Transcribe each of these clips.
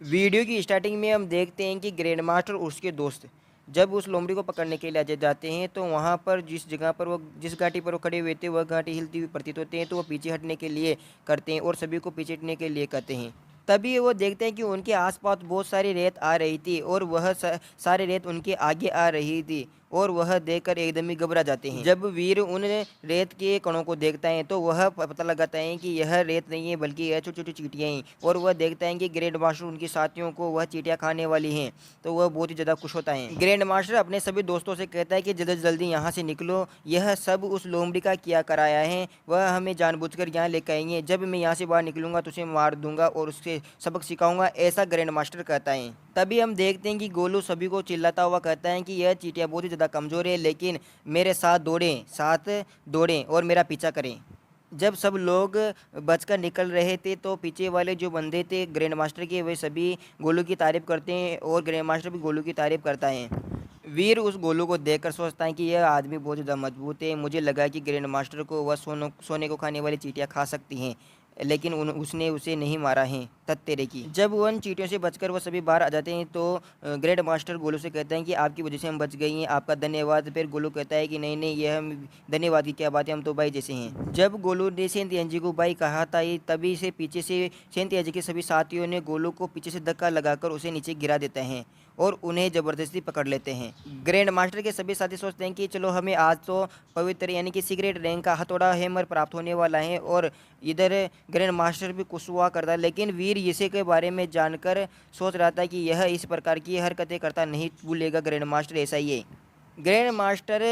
Video की starting में हम देखते हैं कि ग्रैंड मास्टर और उसके दोस्त जब उस लोमड़ी को पकड़ने के लिए जाते हैं तो वहाँ पर जिस जगह पर वो जिस घाटी पर वो खड़े हुए थे वह घाटी हिलती हुई प्रतीत होते हैं, तो वो पीछे हटने के लिए करते हैं और सभी को पीछे हटने के लिए कहते हैं। तभी वो देखते हैं कि उनके आसपास बहुत सारी रेत आ रही थी और वह सारी रेत उनके आगे आ रही थी और वह देखकर एकदम ही घबरा जाते हैं। जब वीर उन रेत के कणों को देखता है तो वह पता लगाता है कि यह रेत नहीं है बल्कि यह छोटी छोटी चींटियाँ हैं, और वह देखता है कि ग्रैंड मास्टर उनके साथियों को वह चींटियाँ खाने वाली हैं, तो वह बहुत ही ज़्यादा खुश होता है। ग्रैंड मास्टर अपने सभी दोस्तों से कहता है कि जल्दी से जल्दी यहाँ से निकलो, यह सब उस लोमड़ी का किया कराया है, वह हमें जानबूझकर यहाँ लेकर आएंगे, जब मैं यहाँ से बाहर निकलूंगा तो उसे मार दूंगा और उससे सबक सिखाऊंगा, ऐसा ग्रैंड मास्टर कहता है। तभी हम देखते हैं कि गोलू सभी को चिल्लाता हुआ कहता है कि यह चींटियाँ बहुत ही ज़्यादा कमज़ोर है, लेकिन मेरे साथ दौड़ें और मेरा पीछा करें। जब सब लोग बचकर निकल रहे थे तो पीछे वाले जो बंदे थे ग्रैंड मास्टर के, वे सभी गोलू की तारीफ़ करते हैं और ग्रैंड मास्टर भी गोलू की तारीफ़ करता है। वीर उस गोलू को देखकर सोचता है कि यह आदमी बहुत ज़्यादा मजबूत है, मुझे लगा कि ग्रैंड मास्टर को वह सोने को खाने वाली चींटियाँ खा सकती हैं, लेकिन उसने उसे नहीं मारा है, तत्तेरे की। जब उन चींटियों से बचकर वह सभी बाहर आ जाते हैं तो ग्रैंड मास्टर गोलू से कहते हैं कि आपकी वजह से हम बच गई हैं, आपका धन्यवाद। फिर गोलू कहता है कि नहीं नहीं, यह हम धन्यवाद की क्या बात है, हम तो भाई जैसे हैं। जब गोलू ने सेंत यांजी को भाई कहा था, ये तभी से पीछे से सेंत यांजी के सभी साथियों ने गोलू को पीछे से धक्का लगाकर उसे नीचे गिरा देते हैं और उन्हें ज़बरदस्ती पकड़ लेते हैं। ग्रैंड मास्टर के सभी साथी सोचते हैं कि चलो हमें आज तो पवित्र यानी कि सीक्रेट रैंक का हथौड़ा हैमर प्राप्त होने वाला है, और इधर ग्रैंड मास्टर भी खुश हुआ करता है, लेकिन वीर इसे के बारे में जानकर सोच रहा था कि यह इस प्रकार की हरकतें करता नहीं भूलेगा, ग्रैंड मास्टर ऐसा ही है। ग्रैंड मास्टर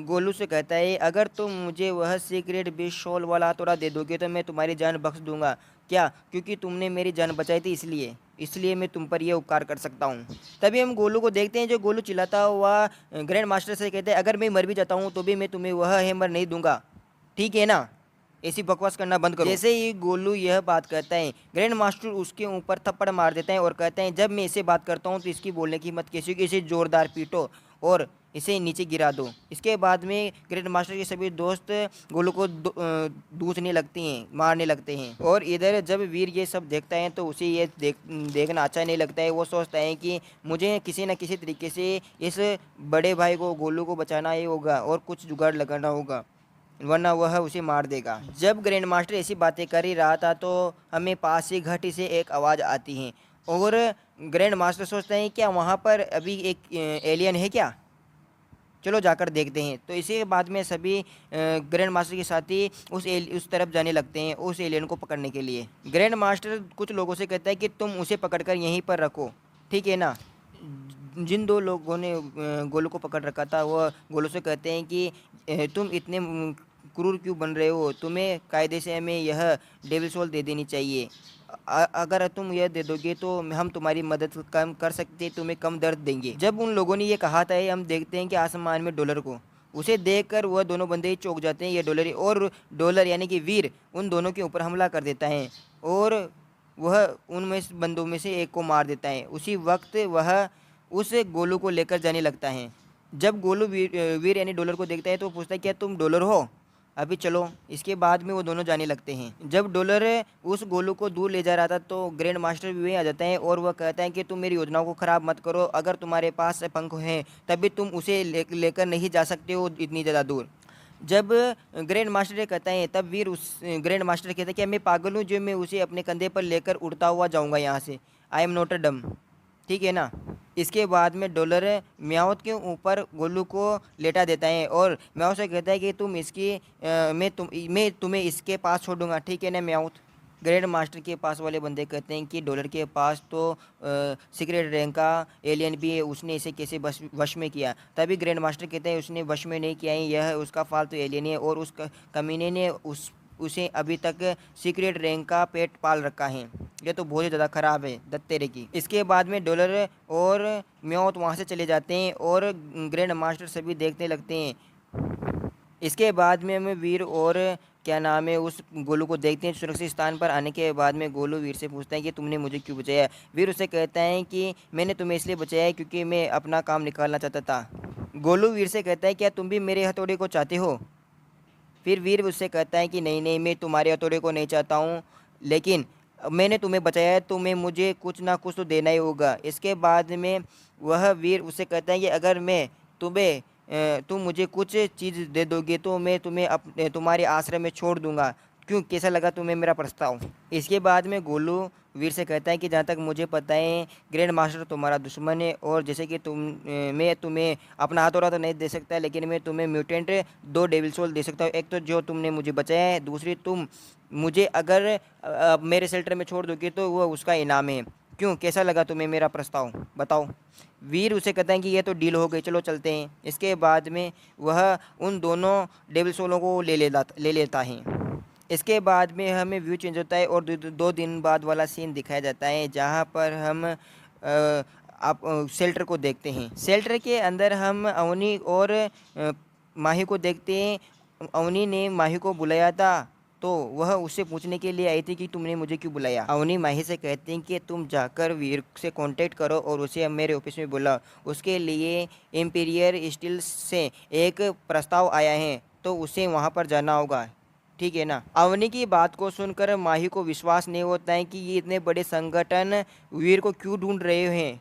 गोलू से कहता है, अगर तुम मुझे वह सीक्रेट बीच शॉल वाला हथौड़ा दे दोगे तो मैं तुम्हारी जान बख्श दूंगा। क्या? क्योंकि तुमने मेरी जान बचाई थी, इसलिए इसलिए मैं तुम पर यह उपकार कर सकता हूँ। तभी हम गोलू को देखते हैं, जो गोलू चिल्लाता हुआ ग्रैंड मास्टर से कहते हैं, अगर मैं मर भी जाता हूँ तो भी मैं तुम्हें वह हैमर नहीं दूंगा, ठीक है ना? ऐसी बकवास करना बंद करो। जैसे ही गोलू यह बात कहता है, ग्रैंड मास्टर उसके ऊपर थप्पड़ मार देता है और कहता है, जब मैं इसे बात करता हूँ तो इसकी बोलने की हिम्मत कैसी होगी, इसे जोरदार पीटो और इसे नीचे गिरा दो। इसके बाद में ग्रैंड मास्टर के सभी दोस्त गोलू को दूसने लगती हैं, मारने लगते हैं। और इधर जब वीर ये सब देखता है तो उसे ये देखना अच्छा नहीं लगता है। वो सोचता है कि मुझे किसी न किसी तरीके से इस बड़े भाई को गोलू को बचाना ही होगा और कुछ जुगाड़ लगाना होगा, वरना वह उसे मार देगा। जब ग्रैंड मास्टर ऐसी बातें कर ही रहा था तो हमें पास ही घाटी से एक आवाज़ आती है और ग्रैंड मास्टर सोचते हैं, क्या वहाँ पर अभी एक एलियन है क्या? चलो जाकर देखते हैं। तो इसी के बाद में सभी ग्रैंड मास्टर के साथी उस तरफ जाने लगते हैं उस एलियन को पकड़ने के लिए। ग्रैंड मास्टर कुछ लोगों से कहता है कि तुम उसे पकड़कर यहीं पर रखो, ठीक है ना? जिन दो लोगों ने गोलू को पकड़ रखा था वह गोलू से कहते हैं कि तुम इतने क्रूर क्यों बन रहे हो, तुम्हें कायदे से हमें यह डेविल सोल दे देनी चाहिए। अगर तुम यह दे दोगे तो हम तुम्हारी मदद कम कर सकते, तुम्हें कम दर्द देंगे। जब उन लोगों ने ये कहा था, हम देखते हैं कि आसमान में डॉलर को, उसे देखकर वह दोनों बंदे चौंक जाते हैं, ये डॉलर और डॉलर यानी कि वीर उन दोनों के ऊपर हमला कर देता है और वह उनमें बंदों में से एक को मार देता है। उसी वक्त वह उस गोलू को लेकर जाने लगता है। जब गोलू वीर यानी डॉलर को देखता है तो पूछता है, क्या तुम डॉलर हो? अभी चलो। इसके बाद में वो दोनों जाने लगते हैं। जब डॉलर उस गोलू को दूर ले जा रहा था तो ग्रैंड मास्टर भी वहीं आ जाता है और वह कहता है कि तुम मेरी योजनाओं को ख़राब मत करो, अगर तुम्हारे पास पंख हैं तभी तुम उसे लेकर नहीं जा सकते हो इतनी ज़्यादा दूर। जब ग्रैंड मास्टर ये कहता है तब वीर उस ग्रैंड मास्टर कहता है, क्या मैं पागल हूँ जो मैं उसे अपने कंधे पर लेकर उड़ता हुआ जाऊँगा यहाँ से? आई एम नॉट अ डम, ठीक है ना? इसके बाद में डॉलर म्याऊत के ऊपर गोलू को लेटा देता है और म्याऊत से कहता है कि तुम इसकी मैं तुम्हें इसके पास छोड़ूंगा, ठीक है ना म्याऊत? ग्रैंड मास्टर के पास वाले बंदे कहते हैं कि डॉलर के पास तो सीक्रेट रैंक का एलियन भी है, उसने इसे कैसे वश में किया? तभी ग्रैंड मास्टर कहते हैं, उसने वश में नहीं किया है, यह उसका फालतू एलियन है और उस कमीने ने उसे अभी तक सीक्रेट रैंक का पेट पाल रखा है। ये तो बहुत ही ज़्यादा ख़राब है दत्तेरे की। इसके बाद में डॉलर और म्याऊत वहाँ से चले जाते हैं और ग्रैंड मास्टर सभी देखने लगते हैं। इसके बाद में हमें वीर और क्या नाम है उस गोलू को देखते हैं। सुरक्षित स्थान पर आने के बाद में गोलू वीर से पूछता है कि तुमने मुझे क्यों बचाया? वीर उसे कहता है कि मैंने तुम्हें इसलिए बचाया क्योंकि मैं अपना काम निकालना चाहता था। गोलू वीर से कहता है, क्या तुम भी मेरे हथौड़े को चाहते हो? फिर वीर उससे कहता है कि नहीं नहीं, मैं तुम्हारे हथौड़े को नहीं चाहता हूँ, लेकिन मैंने तुम्हें बचाया है, तुम्हें मुझे कुछ ना कुछ तो देना ही होगा। इसके बाद में वह वीर उससे कहता है कि अगर मैं तुम मुझे कुछ चीज़ दे दोगे तो मैं तुम्हें तुम्हारे आश्रम में छोड़ दूंगा। क्यों, कैसा लगा तुम्हें मेरा प्रस्ताव? इसके बाद में गोलू वीर से कहता है कि जहाँ तक मुझे पता है ग्रैंड मास्टर तुम्हारा दुश्मन है, और जैसे कि मैं तुम्हें अपना हाथों रातों नहीं दे सकता, लेकिन मैं तुम्हें म्यूटेंट 2 डेविल सोल दे सकता हूँ। एक तो जो तुमने मुझे बचाया है, दूसरी तुम मुझे अगर मेरे शेल्टर में छोड़ दोगे तो वह उसका इनाम है। क्यों, कैसा लगा तुम्हें मेरा प्रस्ताव, बताओ? वीर उसे कहता है कि ये तो डील हो गई, चलो चलते हैं। इसके बाद में वह उन दोनों डेविल सोलों को ले लेता है। इसके बाद में हमें व्यू चेंज होता है और 2 दिन बाद वाला सीन दिखाया जाता है, जहाँ पर हम आप शेल्टर को देखते हैं। शेल्टर के अंदर हम अवनी और माही को देखते हैं। अवनी ने माही को बुलाया था, तो वह उससे पूछने के लिए आई थी कि तुमने मुझे क्यों बुलाया। अवनी माही से कहते हैं कि तुम जाकर वीर से कांटेक्ट करो और उसे मेरे ऑफिस में बुलाओ। उसके लिए एम्पीरियर स्टील से एक प्रस्ताव आया है, तो उसे वहाँ पर जाना होगा, ठीक है ना? अवनी की बात को सुनकर माही को विश्वास नहीं होता है कि ये इतने बड़े संगठन वीर को क्यों ढूंढ रहे हैं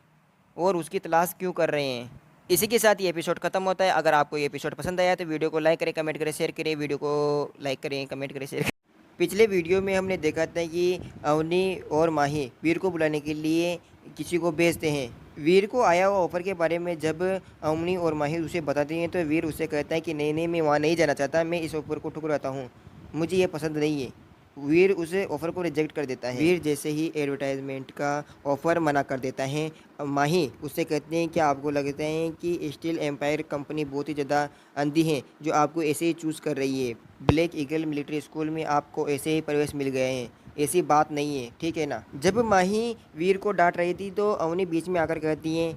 और उसकी तलाश क्यों कर रहे हैं। इसी के साथ ये एपिसोड खत्म होता है। अगर आपको ये एपिसोड पसंद आया तो वीडियो को लाइक करें, कमेंट करें, शेयर करें। वीडियो को लाइक करें, कमेंट करें, शेयर करें। पिछले वीडियो में हमने देखा था कि अवनी और माही वीर को बुलाने के लिए किसी को भेजते हैं। वीर को आया हुआ ऑफर के बारे में जब अवनी और माही उसे बताते हैं, तो वीर उससे कहता है कि नहीं नहीं, मैं वहाँ नहीं जाना चाहता, मैं इस ऑफर को ठुकराता हूँ, मुझे ये पसंद नहीं है। वीर उसे ऑफ़र को रिजेक्ट कर देता है। वीर जैसे ही एडवर्टाइजमेंट का ऑफ़र मना कर देता है, माही उससे कहते हैं कि आपको लगता है कि स्टील एम्पायर कंपनी बहुत ही ज़्यादा अंधी है जो आपको ऐसे ही चूज़ कर रही है। ब्लैक ईगल मिलिट्री स्कूल में आपको ऐसे ही प्रवेश मिल गए हैं, ऐसी बात नहीं है, ठीक है ना? जब माही वीर को डांट रही थी तो अवनी बीच में आकर कहती है,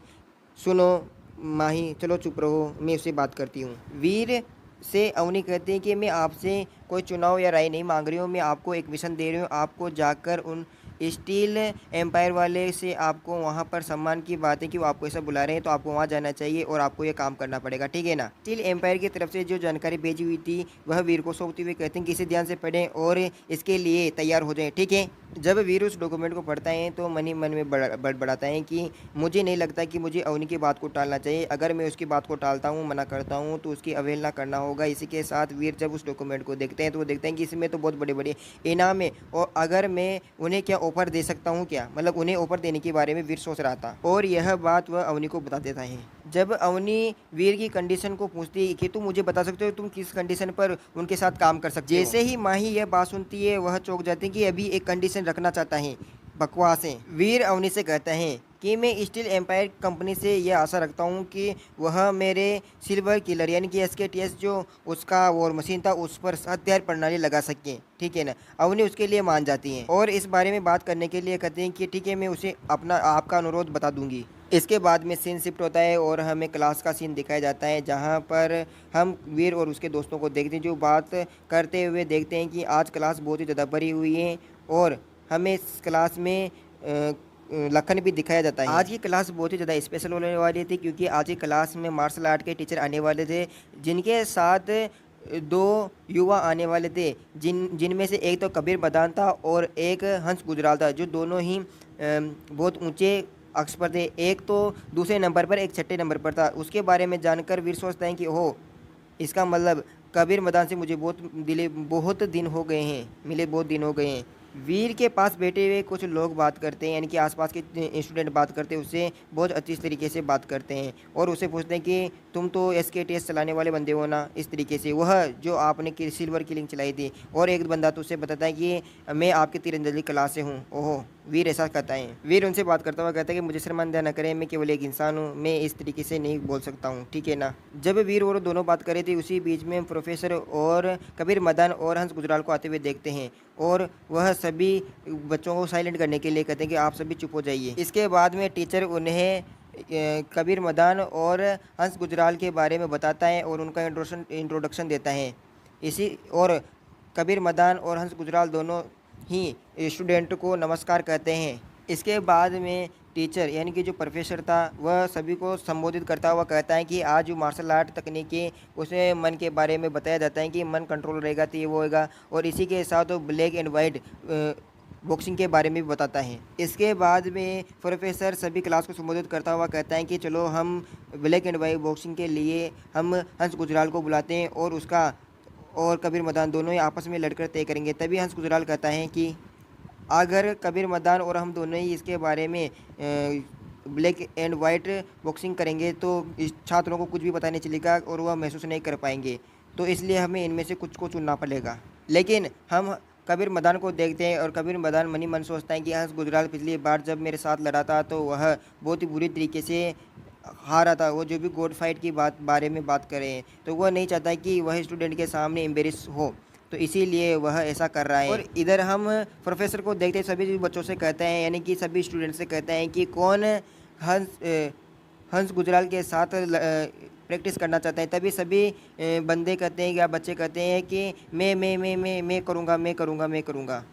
सुनो माही, चलो चुप रहो, मैं उससे बात करती हूँ। वीर से अवनी कहते हैं कि मैं आपसे कोई चुनाव या राय नहीं मांग रही हूँ, मैं आपको एक मिशन दे रही हूँ। आपको जाकर उन स्टील एम्पायर वाले से आपको वहाँ पर सम्मान की बात है कि वो आपको ऐसा बुला रहे हैं, तो आपको वहाँ जाना चाहिए और आपको ये काम करना पड़ेगा, ठीक है ना? स्टील एम्पायर की तरफ से जो जानकारी भेजी हुई थी वह वीर को सौंपते हुए कहते हैं कि इसे ध्यान से पढ़ें और इसके लिए तैयार हो जाएं, ठीक है? जब वीर उस डॉक्यूमेंट को पढ़ता है तो मन ही मन में बड़बड़ाता है कि मुझे नहीं लगता कि मुझे अवनी की बात को टालना चाहिए। अगर मैं उसकी बात को टालता हूँ, मना करता हूँ, तो उसकी अवहेलना करना होगा। इसी के साथ वीर जब उस डॉक्यूमेंट को देखते हैं तो वो देखते हैं कि इसमें तो बहुत बड़े बड़े इनाम है, और अगर मैं उन्हें क्या ऑफर दे सकता हूँ क्या, मतलब उन्हें ऑफर देने के बारे में वीर सोच रहा था, और यह बात वह अवनी को बता देता है। जब अवनी वीर की कंडीशन को पूछती है कि तुम मुझे बता सकते हो तुम किस कंडीशन पर उनके साथ काम कर सकते हो, जैसे ही माही यह बात सुनती है वह चौंक जाती है कि अभी एक कंडीशन रखना चाहता है, बकवास है। वीर अवनी से कहता है कि मैं स्टील एम्पायर कंपनी से यह आशा रखता हूं कि वह मेरे सिल्वर किलर यानी कि SKTS जो उसका वॉर मशीन था उस पर हथियार प्रणाली लगा सके, ठीक है ना? अवनी उसके लिए मान जाती हैं और इस बारे में बात करने के लिए कहते हैं कि ठीक है, मैं उसे आपका अनुरोध बता दूंगी। इसके बाद में सीन शिफ्ट होता है और हमें क्लास का सीन दिखाया जाता है, जहाँ पर हम वीर और उसके दोस्तों को देखते हैं जो बात करते हुए देखते हैं कि आज क्लास बहुत ही ज़्यादा भरी हुई है, और हमें इस क्लास में लखन भी दिखाया जाता है। आज की क्लास बहुत ही ज़्यादा स्पेशल होने वाली थी क्योंकि आज की क्लास में मार्शल आर्ट के टीचर आने वाले थे, जिनके साथ 2 युवा आने वाले थे, जिनमें से एक तो कबीर मदान था और एक हंस गुजराल था, जो दोनों ही बहुत ऊंचे अक्ष पर थे। एक तो दूसरे नंबर पर, एक छठे नंबर पर था। उसके बारे में जानकर वीर सोचता है कि ओह, इसका मतलब कबीर मदान से मुझे बहुत दिन हो गए हैं, मिले बहुत दिन हो गए हैं। वीर के पास बैठे हुए कुछ लोग बात करते हैं, यानी कि आसपास के स्टूडेंट बात करते हैं, उससे बहुत अच्छी तरीके से बात करते हैं और उसे पूछते हैं कि तुम तो SKTS चलाने वाले बंदे हो ना, इस तरीके से, वह जो आपने सिल्वर किलिंग चलाई थी। और एक बंदा तो उसे बताता है कि मैं आपकी तीरंदाजी क्लास से हूँ। ओहो, वीर ऐसा कहता है। वीर उनसे बात करता हुआ कहता है कि मुझे शर्मिंदा न करें, मैं केवल एक इंसान हूँ, मैं इस तरीके से नहीं बोल सकता हूँ, ठीक है ना? जब वीर और दोनों बात कर रहे थे उसी बीच में प्रोफेसर और कबीर मदान और हंस गुजराल को आते हुए देखते हैं, और वह सभी बच्चों को साइलेंट करने के लिए कहते हैं कि आप सभी चुप हो जाइए। इसके बाद में टीचर उन्हें कबीर मदान और हंस गुजराल के बारे में बताता है और उनका इंट्रोडक्शन देता है। इसी और कबीर मदान और हंस गुजराल दोनों ही स्टूडेंट को नमस्कार कहते हैं। इसके बाद में टीचर यानी कि जो प्रोफेसर था वह सभी को संबोधित करता हुआ कहता है कि आज जो मार्शल आर्ट तकनीकी उसे मन के बारे में बताया जाता है कि मन कंट्रोल रहेगा तो ये वो होगा, और इसी के साथ वो ब्लैक एंड वाइट बॉक्सिंग के बारे में भी बताता है। इसके बाद में प्रोफेसर सभी क्लास को संबोधित करता हुआ कहता है कि चलो हम ब्लैक एंड वाइट बॉक्सिंग के लिए हम हंस गुजराल को बुलाते हैं और उसका और कबीर मदान दोनों ही आपस में लड़कर तय करेंगे। तभी हंस गुजराल कहता है कि अगर कबीर मदान और हम दोनों ही इसके बारे में ब्लैक एंड वाइट बॉक्सिंग करेंगे तो इस छात्रों को कुछ भी पता नहीं चलेगा और वह महसूस नहीं कर पाएंगे, तो इसलिए हमें इनमें से कुछ को चुनना पड़ेगा। लेकिन हम कबीर मदान को देखते हैं और कबीर मदान मनी मन सोचता है कि हंस गुजराल पिछली बार जब मेरे साथ लड़ा था तो वह बहुत ही बुरी तरीके से हारा था। वो जो भी गोड फाइट की बारे में बात करें तो वह नहीं चाहता कि वह स्टूडेंट के सामने एम्बेरस हो, तो इसीलिए वह ऐसा कर रहा है। और इधर हम प्रोफेसर को देखते सभी बच्चों से कहते हैं, यानी कि सभी स्टूडेंट से कहते हैं कि कौन हंस गुजराल के साथ प्रैक्टिस करना चाहते हैं। तभी सभी बंदे कहते हैं या बच्चे कहते हैं कि मैं करूँगा, मैं करूँगा, मैं करूँगा।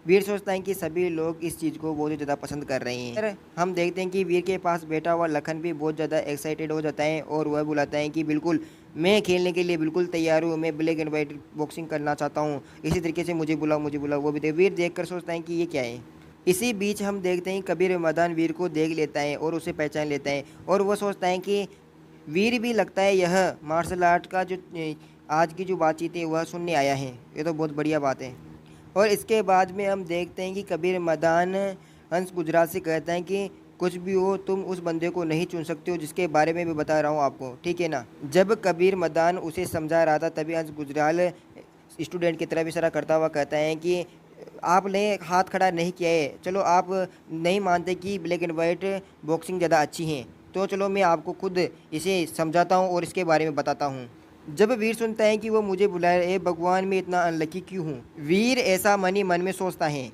वीर सोचता है कि सभी लोग इस चीज़ को बहुत ही ज़्यादा पसंद कर रहे हैं। फिर हम देखते हैं कि वीर के पास बैठा हुआ लखन भी बहुत ज़्यादा एक्साइटेड हो जाता है और वह बुलाता है कि बिल्कुल मैं खेलने के लिए बिल्कुल तैयार हूँ, मैं ब्लैक एंड वाइट बॉक्सिंग करना चाहता हूँ, इसी तरीके से मुझे बुलाओ, मुझे बुलाओ। वो भी वीर देख कर सोचता है कि ये क्या है। इसी बीच हम देखते हैं कबीर मदान वीर को देख लेता है और उसे पहचान लेता है और वह सोचता है कि वीर भी लगता है यह मार्शल आर्ट का जो आज की जो बातचीत है वह सुनने आया है, ये तो बहुत बढ़िया बात है। और इसके बाद में हम देखते हैं कि कबीर मदान हंस गुजराल से कहता है कि कुछ भी हो तुम उस बंदे को नहीं चुन सकते हो जिसके बारे में मैं बता रहा हूँ आपको, ठीक है ना। जब कबीर मदान उसे समझा रहा था तभी हंस गुजराल स्टूडेंट की तरफ इशारा करता हुआ कहता है कि आपने हाथ खड़ा नहीं किया है, चलो आप नहीं मानते कि ब्लैक एंड वाइट बॉक्सिंग ज़्यादा अच्छी हैं, तो चलो मैं आपको खुद इसे समझाता हूँ और इसके बारे में बताता हूँ। जब वीर सुनता है कि वो मुझे बुलाए, ए भगवान मैं इतना अनलकी क्यों हूँ, वीर ऐसा मन ही मन में सोचता है।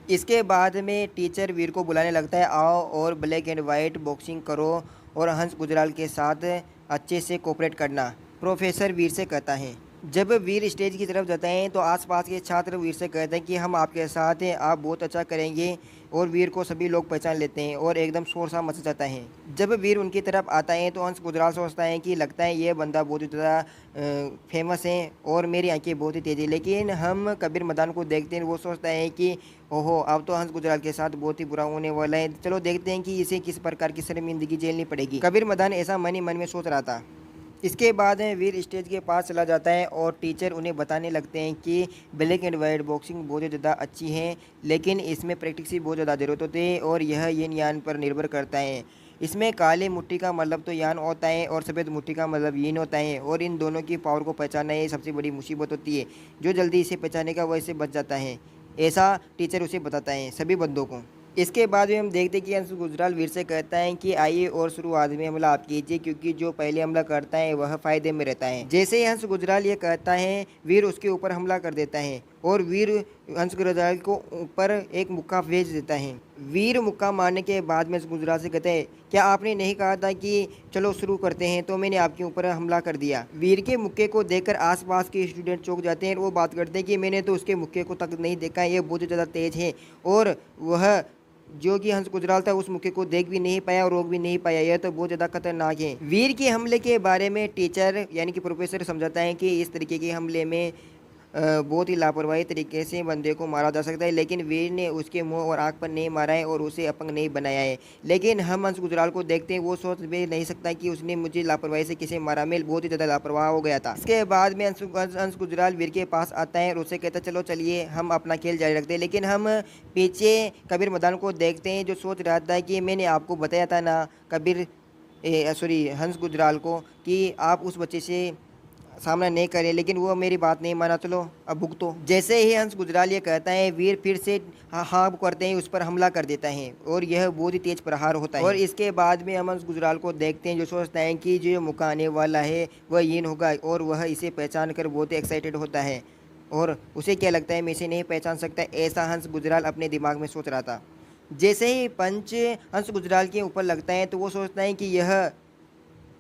इसके बाद में टीचर वीर को बुलाने लगता है, आओ और ब्लैक एंड वाइट बॉक्सिंग करो और हंस गुजराल के साथ अच्छे से कोऑपरेट करना, प्रोफेसर वीर से कहता है। जब वीर स्टेज की तरफ जाते हैं तो आसपास के छात्र वीर से कहते हैं कि हम आपके साथ हैं, आप बहुत अच्छा करेंगे, और वीर को सभी लोग पहचान लेते हैं और एकदम शोर सा मच जाता है। जब वीर उनकी तरफ आता है तो हंस गुजराल सोचता है कि लगता है ये बंदा बहुत ही ज़्यादा फेमस है और मेरी आंखें बहुत ही तेज़ है। लेकिन हम कबीर मदान को देखते हैं, वो सोचता है कि ओहो अब तो हंस गुजराल के साथ बहुत ही बुरा होने वाला है, चलो देखते हैं कि इसे किस प्रकार की शर्मिंदगी झेलनी पड़ेगी। कबीर मदान ऐसा मन ही मन में सोच रहा था। इसके बाद वीर स्टेज के पास चला जाता है और टीचर उन्हें बताने लगते हैं कि ब्लैक एंड वाइट बॉक्सिंग बहुत ज़्यादा अच्छी है, लेकिन इसमें प्रैक्टिस की बहुत ज़्यादा ज़रूरत होती है और यह यिन यान पर निर्भर करता है। इसमें काली मुट्ठी का मतलब तो यान होता है और सफ़ेद मुट्ठी का मतलब यीन होता है, और इन दोनों की पावर को पहचानना ये सबसे बड़ी मुसीबत होती है। जो जल्दी इसे पहचानेगा वह इससे बच जाता है, ऐसा टीचर उसे बताता है सभी बंदों को। इसके बाद भी हम देखते हैं कि हंस गुजराल वीर से कहता है कि आइए और शुरुआत में हमला आप कीजिए, क्योंकि जो पहले हमला करता है वह फ़ायदे में रहता है। जैसे ही हंस गुजराल ये कहता है वीर उसके ऊपर हमला कर देता है और वीर हंस गुजराल को ऊपर एक मुक्का भेज देता है। वीर मुक्का मारने के बाद में हंस गुजराल से कहते हैं, क्या आपने नहीं कहा था कि चलो शुरू करते हैं, तो मैंने आपके ऊपर हमला कर दिया। वीर के मुक्के को देखकर आसपास के स्टूडेंट चौंक जाते हैं और वो बात करते हैं कि मैंने तो उसके मुक्के को तक नहीं देखा, ये बहुत ज़्यादा तेज़ है, और वह जो कि हंस गुजराल था उस मुक्के को देख भी नहीं पाया और रोक भी नहीं पाया, यह तो बहुत ज़्यादा खतरनाक है। वीर के हमले के बारे में टीचर यानी कि प्रोफेसर समझाता है कि इस तरीके के हमले में बहुत ही लापरवाही तरीके से बंदे को मारा जा सकता है, लेकिन वीर ने उसके मुंह और आँख पर नहीं मारा है और उसे अपंग नहीं बनाया है। लेकिन हम हंस गुजराल को देखते हैं, वो सोच भी नहीं सकता कि उसने मुझे लापरवाही से किसे मारा, मैं बहुत ही ज़्यादा लापरवाह हो गया था। इसके बाद में हंस गुजराल वीर के पास आता है और उसे कहता है चलो चलिए हम अपना खेल जारी रखते हैं। लेकिन हम पीछे कबीर मदान को देखते हैं जो सोच रहा था कि मैंने आपको बताया था ना हंस गुजराल को कि आप उस बच्चे से सामना नहीं करे, लेकिन वो मेरी बात नहीं माना, चलो अब भुगतो। जैसे ही हंस गुजराल ये कहता है वीर फिर से हाँ करते हैं उस पर हमला कर देता है और यह बहुत ही तेज प्रहार होता है। और इसके बाद में हम हंस गुजराल को देखते हैं जो सोचता है कि जो मौका आने वाला है वह यीन होगा, और वह इसे पहचान कर बहुत ही एक्साइटेड होता है और उसे क्या लगता है मैं इसे नहीं पहचान सकता, ऐसा हंस गुजराल अपने दिमाग में सोच रहा था। जैसे ही पंच हंस गुजराल के ऊपर लगता है तो वो सोचता है कि यह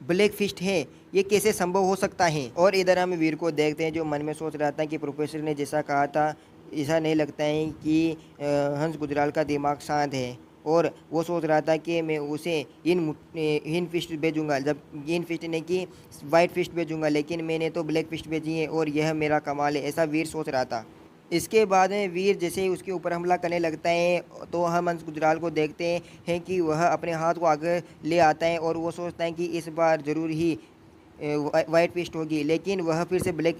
ब्लैक फिस्ट है, ये कैसे संभव हो सकता है। और इधर हम वीर को देखते हैं जो मन में सोच रहा था कि प्रोफेसर ने जैसा कहा था ऐसा नहीं लगता है कि हंस गुजराल का दिमाग शांत है, और वो सोच रहा था कि मैं उसे इन फिस्ट भेजूंगा, जब इन फिस्ट ने कि वाइट फिस्ट भेजूंगा, लेकिन मैंने तो ब्लैक फिस्ट भेजी है और यह मेरा कमाल है, ऐसा वीर सोच रहा था। इसके बाद में वीर जैसे ही उसके ऊपर हमला करने लगता है तो हम हंस गुजराल को देखते हैं कि वह अपने हाथ को आगे ले आता है और वो सोचता है कि इस बार ज़रूर ही वाइट फिस्ट होगी, लेकिन वह फिर से ब्लैक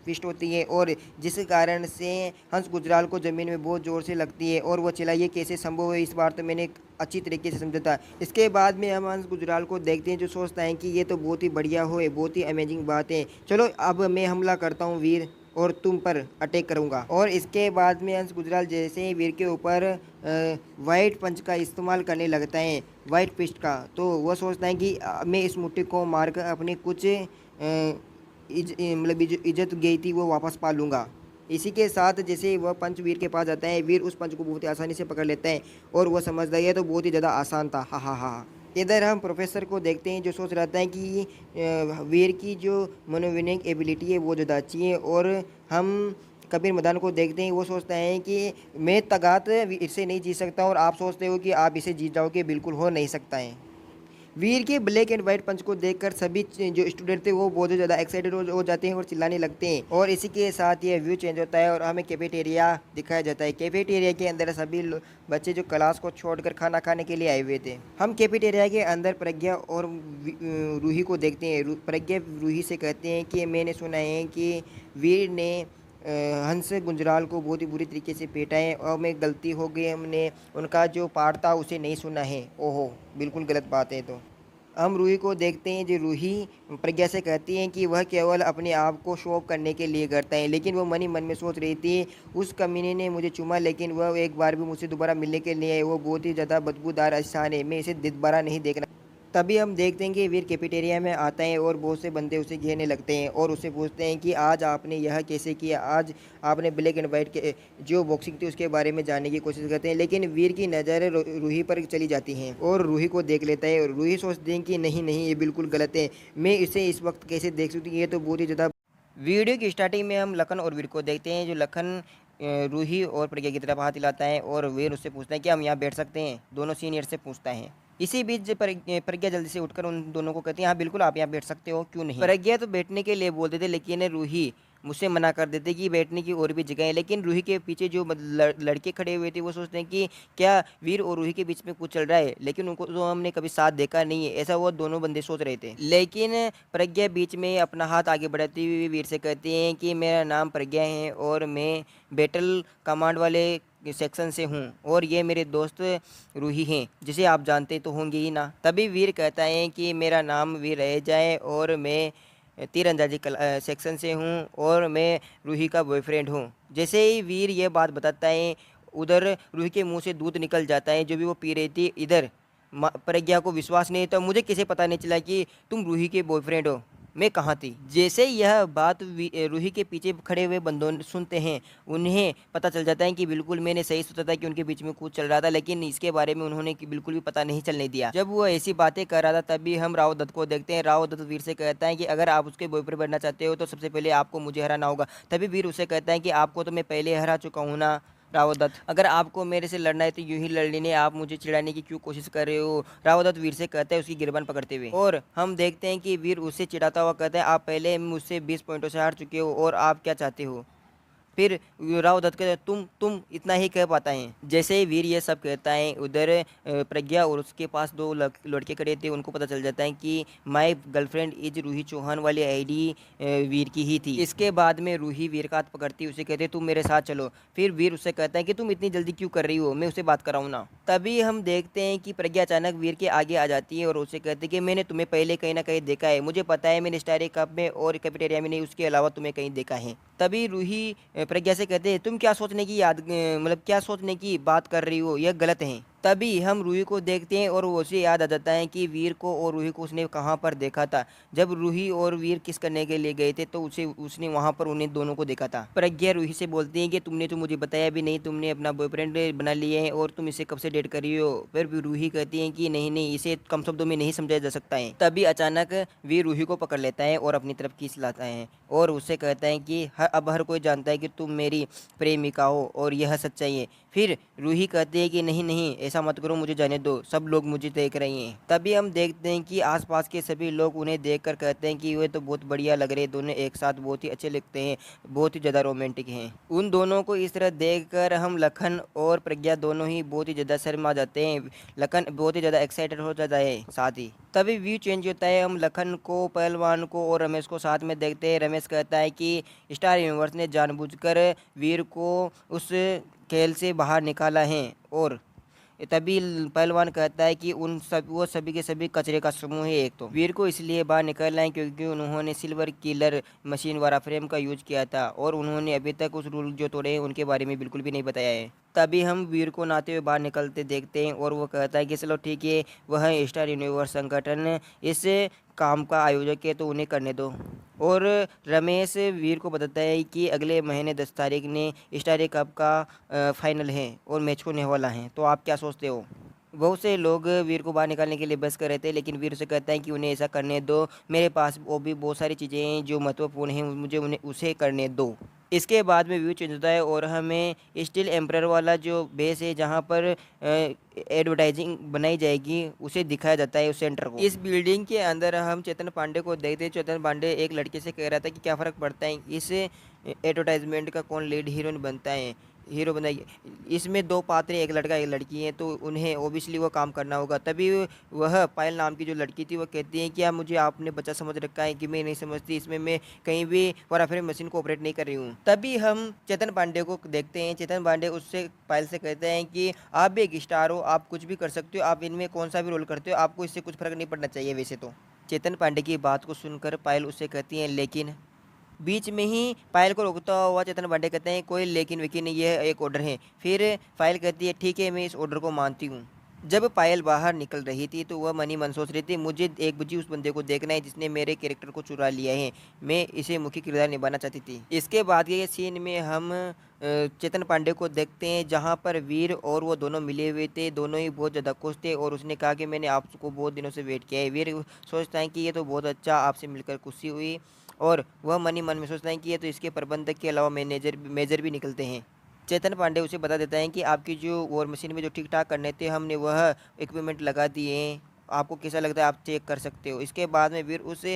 फिस्ट होती है और जिस कारण से हंस गुजराल को ज़मीन में बहुत ज़ोर से लगती है और वो चिल्ला ये कैसे संभव है, इस बार तो मैंने अच्छी तरीके से समझा था। इसके बाद में हम हंस गुजराल को देखते हैं जो सोचता है कि ये तो बहुत ही बढ़िया हो, बहुत ही अमेजिंग बात है, चलो अब मैं हमला करता हूँ वीर और तुम पर अटैक करूंगा। और इसके बाद में हंस गुजराल जैसे ही वीर के ऊपर वाइट पंच का इस्तेमाल करने लगता है, वाइट फिस्ट का, तो वह सोचता है कि मैं इस मुट्ठी को मारकर अपनी कुछ मतलब इज्जत गई थी वो वापस पा लूँगा। इसी के साथ जैसे वह पंच वीर के पास जाता है, वीर उस पंच को बहुत ही आसानी से पकड़ लेता है और वह समझता है ये तो बहुत ही ज़्यादा आसान था, हा हा हा। इधर हम प्रोफेसर को देखते हैं जो सोच रहता है कि वीर की जो मनोविनिंग एबिलिटी है वो ज़्यादा अच्छी है। और हम कबीर मदान को देखते हैं, वो सोचता है कि मैं तगात इससे नहीं जीत सकता और आप सोचते हो कि आप इसे जीत जाओगे, बिल्कुल हो नहीं सकता है। वीर के ब्लैक एंड व्हाइट पंच को देखकर सभी जो स्टूडेंट थे वो बहुत ज़्यादा एक्साइटेड हो जाते हैं और चिल्लाने लगते हैं। और इसी के साथ ये व्यू चेंज होता है और हमें कैफेटेरिया दिखाया जाता है। कैफेटेरिया के अंदर सभी बच्चे जो क्लास को छोड़कर खाना खाने के लिए आए हुए थे। हम कैफेटेरिया के अंदर प्रज्ञा और रूही को देखते हैं। प्रज्ञा रूही से कहते हैं कि मैंने सुना है कि वीर ने हंस गुंजराल को बहुत ही बुरी तरीके से पीटा है और मैं गलती हो गई, हमने उनका जो पार्ट था उसे नहीं सुना है। ओहो, बिल्कुल गलत बात है। तो हम रूही को देखते हैं जो रूही प्रज्ञा से कहती हैं कि वह केवल अपने आप को शो ऑफ करने के लिए करता है, लेकिन वो मन ही मन में सोच रही थी उस कमीने ने मुझे चूमा लेकिन वह एक बार भी मुझसे दोबारा मिलने के लिए वो बहुत ही ज़्यादा बदबूदार स्थान है, मैं इसे दोबारा नहीं देखना। तभी हम देखते हैं कि वीर कैफेटेरिया में आता है और बहुत से बंदे उसे घेरने लगते हैं और उससे पूछते हैं कि आज आपने यह कैसे किया, आज आपने ब्लैक एंड वाइट के जो बॉक्सिंग थी उसके बारे में जानने की कोशिश करते हैं, लेकिन वीर की नज़र रूही पर चली जाती हैं और रूही को देख लेता है और रूही सोचती है कि नहीं नहीं ये बिल्कुल गलत है, मैं इसे इस वक्त कैसे देख सकती हूँ, ये तो बहुत ही ज़्यादा। वीडियो की स्टार्टिंग में हम लखन और वीर को देखते हैं जो लखन रूही और प्रज्ञा की तरफ हाथ हिलाता है और वीर उससे पूछता है कि हम यहाँ बैठ सकते हैं, दोनों सीनियर से पूछता है। इसी बीच प्रज्ञा जल्दी से उठकर उन दोनों को कहती है हाँ बिल्कुल आप यहाँ बैठ सकते हो, क्यों नहीं। प्रज्ञा तो बैठने के लिए बोलते थे लेकिन रूही मुझसे मना कर देते कि बैठने की और भी जगह है, लेकिन रूही के पीछे जो लड़के खड़े हुए थे वो सोचते हैं कि क्या वीर और रूही के बीच में कुछ चल रहा है, लेकिन उनको तो हमने कभी साथ देखा नहीं है, ऐसा वो दोनों बंदे सोच रहे थे। लेकिन प्रज्ञा बीच में अपना हाथ आगे बढ़ाती हुई वीर से कहती हैं कि मेरा नाम प्रज्ञा है और मैं बैटल कमांड वाले सेक्शन से हूँ और ये मेरे दोस्त रूही हैं जिसे आप जानते तो होंगे ही ना। तभी वीर कहता है कि मेरा नाम वीर रह जाए और मैं तीरंदाजी सेक्शन से हूँ और मैं रूही का बॉयफ्रेंड हूँ। जैसे ही वीर ये बात बताता है उधर रूही के मुंह से दूध निकल जाता है जो भी वो पी रही थी। इधर प्रज्ञा को विश्वास नहीं था, मुझे कैसे पता नहीं चला कि तुम रूही के बॉयफ्रेंड हो, मैं कहाँ थी। जैसे यह बात रूही के पीछे खड़े हुए बंदों सुनते हैं उन्हें पता चल जाता है कि बिल्कुल मैंने सही सोचा था कि उनके बीच में कुछ चल रहा था, लेकिन इसके बारे में उन्होंने बिल्कुल भी पता नहीं चलने दिया। जब वो ऐसी बातें कर रहा था तभी हम राव दत्त को देखते हैं। राव दत्त वीर से कहता है कि अगर आप उसके बॉयफ्रेंड बनना चाहते हो तो सबसे पहले आपको मुझे हराना होगा। तभी वीर उसे कहता है कि आपको तो मैं पहले हरा चुका हूँ ना राव दत्त, अगर आपको मेरे से लड़ना है तो यूं ही लड़ लेने, आप मुझे चिढ़ाने की क्यों कोशिश कर रहे हो। राव दत्त वीर से कहता है उसकी गिरबान पकड़ते हुए। और हम देखते हैं कि वीर उससे चिढ़ाता हुआ कहता है आप पहले मुझसे 20 पॉइंटों से हार चुके हो और आप क्या चाहते हो। फिर राव दत्त कहता है तुम इतना ही कह पाता है। जैसे ही वीर ये सब कहता है उधर प्रज्ञा और उसके पास दो लड़के खड़े थे, उनको पता चल जाता है कि my girlfriend is Roohi Chauhan वाली आईडी वीर की ही थी। इसके बाद में रूही वीर का हाथ पकड़ती उसे कहते तुम मेरे साथ चलो। फिर वीर उससे कहता है कि तुम इतनी जल्दी क्यों कर रही हो, मैं उसे बात कराऊँ ना। तभी हम देखते हैं कि प्रज्ञा अचानक वीर के आगे आ जाती है और उसे कहती है कि मैंने तुम्हें पहले कहीं ना कहीं देखा है, मुझे पता है मैंने स्टारी कप में और कैफेटेरिया में नहीं, उसके अलावा तुम्हें कहीं देखा है। तभी रूही प्रज्ञा से कहते हैं तुम क्या सोचने की मतलब क्या सोचने की बात कर रही हो, यह गलत है। तभी हम रूही को देखते हैं और वो उसे याद आ जाता है कि वीर को और रूही को उसने कहाँ पर देखा था। जब रूही और वीर किस करने के लिए गए थे तो उसने वहाँ पर उन्हें दोनों को देखा था। प्रज्ञा रूही से बोलती है कि तुमने तो मुझे बताया भी नहीं, तुमने अपना बॉयफ्रेंड बना लिया है और तुम इसे कब से डेट कर रही हो। फिर भी रूही कहती है कि नहीं नहीं, इसे कम शब्दों में नहीं समझाया जा सकता है। तभी अचानक वीर रूही को पकड़ लेता है और अपनी तरफ खींच लाता है और उससे कहता है कि अब हर कोई जानता है कि तुम मेरी प्रेमिका हो और यह सच्चाई है। फिर रूही कहती है कि नहीं नहीं, ऐसा मत करो, मुझे जाने दो, सब लोग मुझे देख रहे हैं। तभी हम देखते हैं कि आसपास के सभी लोग उन्हें देखकर कहते हैं कि वे तो बहुत बढ़िया लग रहे हैं, दोनों एक साथ बहुत ही अच्छे लगते हैं, बहुत ही ज़्यादा रोमांटिक हैं। उन दोनों को इस तरह देखकर हम लखन और प्रज्ञा दोनों ही बहुत ही ज़्यादा शर्मा जाते हैं। लखन बहुत ही ज़्यादा एक्साइटेड हो जाता है। साथ ही तभी व्यू चेंज होता है, हम लखन को, पहलवान को और रमेश को साथ में देखते हैं। रमेश कहता है कि स्टार यूनिवर्स ने जानबूझकर वीर को उस खेल से बाहर निकाला है। और तभी पहलवान कहता है कि उन सब वो सभी के सभी कचरे का समूह है। एक तो वीर को इसलिए बाहर निकालना है क्योंकि उन्होंने सिल्वर किलर मशीन वाला फ्रेम का यूज किया था और उन्होंने अभी तक उस रूल जो तोड़े हैं उनके बारे में बिल्कुल भी नहीं बताया है। तभी हम वीर को नहाते हुए बाहर निकलते देखते हैं और वो कहता है कि चलो ठीक है, वह स्टार यूनिवर्स संगठन इस काम का आयोजक है तो उन्हें करने दो। और रमेश वीर को बताता है कि अगले महीने 10 तारीख ने स्टार कप का फाइनल है और मैच होने वाला है, तो आप क्या सोचते हो। बहुत से लोग वीर को बाहर निकालने के लिए बहस कर रहे थे, लेकिन वीर उसे कहता है कि उन्हें ऐसा करने दो, मेरे पास वो भी बहुत सारी चीज़ें हैं जो महत्वपूर्ण हैं, मुझे उन्हें उसे करने दो। इसके बाद में व्यू चेंज होता है और हमें स्टील एम्परर वाला जो बेस है जहाँ पर एडवर्टाइजिंग बनाई जाएगी उसे दिखाया जाता है, उस सेंटर को। इस बिल्डिंग के अंदर हम चेतन पांडे को देखते हैं। चेतन पांडे एक लड़के से कह रहा था कि क्या फ़र्क पड़ता है इस एडवर्टाइजमेंट का, कौन लीड हीरोइन बनता है, हीरो बनाई। इसमें दो पात्र हैं, एक लड़का एक लड़की है, तो उन्हें ओबियसली वो काम करना होगा। तभी वह पायल नाम की जो लड़की थी वो कहती है कि क्या मुझे आपने बच्चा समझ रखा है कि मैं नहीं समझती, इसमें मैं कहीं भी वाराफेरी मशीन को ऑपरेट नहीं कर रही हूँ। तभी हम चेतन पांडे को देखते हैं। चेतन पांडे उससे पायल से कहते हैं कि आप भी एक स्टार हो, आप कुछ भी कर सकते हो, आप इनमें कौन सा भी रोल करते हो, आपको इससे कुछ फर्क नहीं पड़ना चाहिए वैसे तो। चेतन पांडे की बात को सुनकर पायल उससे कहती है लेकिन, बीच में ही पायल को रोकता हुआ चेतन पांडे कहते हैं कोई लेकिन वेकिन नहीं, यह एक ऑर्डर है। फिर पायल कहती है ठीक है, मैं इस ऑर्डर को मानती हूँ। जब पायल बाहर निकल रही थी तो वह मनी मन सोच रही थी, मुझे एक बजी उस बंदे को देखना है जिसने मेरे कैरेक्टर को चुरा लिया है, मैं इसे मुख्य किरदार निभाना चाहती थी। इसके बाद के सीन में हम चेतन पांडे को देखते हैं जहाँ पर वीर और वो दोनों मिले हुए थे, दोनों ही बहुत ज़्यादा खुश थे और उसने कहा कि मैंने आपको बहुत दिनों से वेट किया है। वीर सोचता है कि ये तो बहुत अच्छा, आपसे मिलकर खुशी हुई। और वह मनी मन में सोचता है कि ये तो इसके प्रबंधक के अलावा मैनेजर मेजर भी निकलते हैं। चेतन पांडे उसे बता देता है कि आपकी जो वॉर मशीन में जो ठीक ठाक करने थे हमने वह इक्विपमेंट लगा दिए हैं, आपको कैसा लगता है आप चेक कर सकते हो। इसके बाद में वीर उसे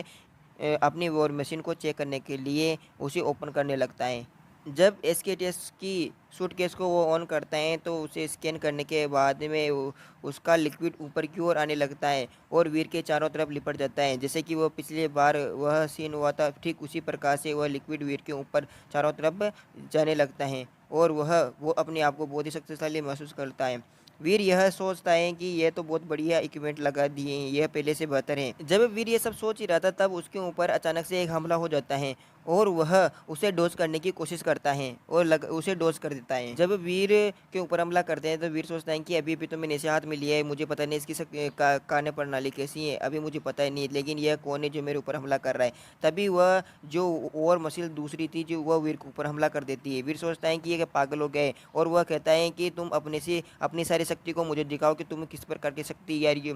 अपनी वॉर मशीन को चेक करने के लिए उसे ओपन करने लगता है। जब एसकेटीएस की सूटकेस को वो ऑन करता है तो उसे स्कैन करने के बाद में उसका लिक्विड ऊपर की ओर आने लगता है और वीर के चारों तरफ लिपट जाता है। जैसे कि वो पिछले बार वह सीन हुआ था, ठीक उसी प्रकार से वह लिक्विड वीर के ऊपर चारों तरफ जाने लगता है और वो अपने आप को बहुत ही शक्तिशाली महसूस करता है। वीर यह सोचता है कि यह तो बहुत बढ़िया इक्विपमेंट लगा दिए हैं, यह पहले से बेहतर है। जब वीर ये सब सोच ही रहा था तब उसके ऊपर अचानक से एक हमला हो जाता है और वह उसे डोज करने की कोशिश करता है और उसे डोज कर देता है। जब वीर के ऊपर हमला करते हैं तो वीर सोचता है कि अभी अभी तो मैंने इसे हाथ में लिया है, मुझे पता नहीं इसकी कार्य प्रणाली कैसी है, अभी मुझे पता ही नहीं, लेकिन यह कौन है जो मेरे ऊपर हमला कर रहा है। तभी वह जो और मशीन दूसरी थी जो वह वीर के ऊपर हमला कर देती है। वीर सोचता है कि ये पागल हो गए और वह कहता है कि तुम अपनी सारी शक्ति को मुझे दिखाओ कि तुम किस प्रकार की शक्ति यार ये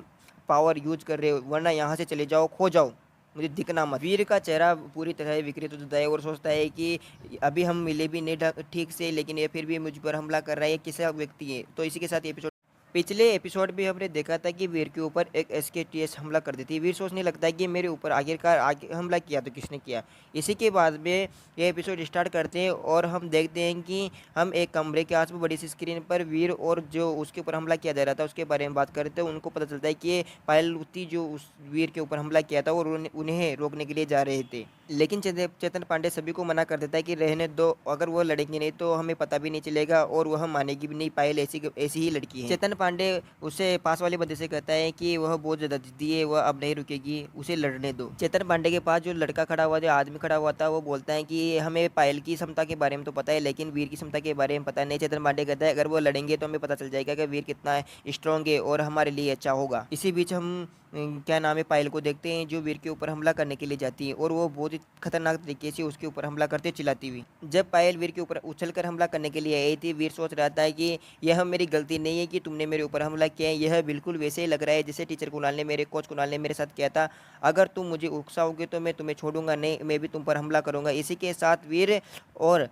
पावर यूज कर रहे हो, वरना यहाँ से चले जाओ, खो जाओ, मुझे दिखना मत। वीर का चेहरा पूरी तरह विकृत हो जाता है और सोचता है कि अभी हम मिले भी नहीं ठीक से, लेकिन ये फिर भी मुझ पर हमला कर रहा है, ये किसा व्यक्ति है। तो इसी के साथ ये एपिसोड, पिछले एपिसोड में हमने देखा था कि वीर के ऊपर एक एसकेटीएस हमला कर देती है। वीर सोचने लगता है कि मेरे ऊपर आखिरकार हमला किया तो किसने किया। इसी के बाद में ये एपिसोड स्टार्ट करते हैं और हम देखते हैं कि हम एक कमरे के आसपास बड़ी सी स्क्रीन पर वीर और जो उसके ऊपर हमला किया जा रहा था उसके बारे में बात करते हैं। उनको पता चलता है कि ये पायल थी जो उस वीर के ऊपर हमला किया था और उन्हें रोकने के लिए जा रहे थे, लेकिन चेतन पांडे सभी को मना कर देता है कि रहने दो, अगर वो लड़ेंगे नहीं तो हमें पता भी नहीं चलेगा और वह मानेगी भी नहीं, पायल ऐसी ही लड़की है। चेतन पांडे उसे पास वाले बंदे से कहता है कि वह बहुत ज़्यादा जिद्दी है, वह अब नहीं रुकेगी, उसे लड़ने दो। चेतन पांडे के पास जो लड़का खड़ा हुआ, जो आदमी खड़ा हुआ था, वो बोलता है कि हमें पायल की क्षमता के बारे में तो पता है लेकिन वीर की क्षमता के बारे में पता नहीं। चेतन पांडे कहता है अगर वो लड़ेंगे तो हमें पता चल जाएगा कि वीर कितना स्ट्रॉन्ग है और हमारे लिए अच्छा होगा। इसी बीच हम क्या नाम है पायल को देखते हैं जो वीर के ऊपर हमला करने के लिए जाती है और वो बहुत ही खतरनाक तरीके से उसके ऊपर हमला करते चिल्लाती हुई। जब पायल वीर के ऊपर उछलकर हमला करने के लिए आई थी, वीर सोच रहा था कि यह मेरी गलती नहीं है कि तुमने मेरे ऊपर हमला किया है, यह बिल्कुल वैसे ही लग रहा है जैसे टीचर कुणाल ने, मेरे कोच कुणाल ने मेरे साथ किया था। अगर तुम मुझे उकसाओगे तो मैं तुम्हें छोड़ूंगा नहीं, मैं भी तुम पर हमला करूंगा। इसी के साथ वीर और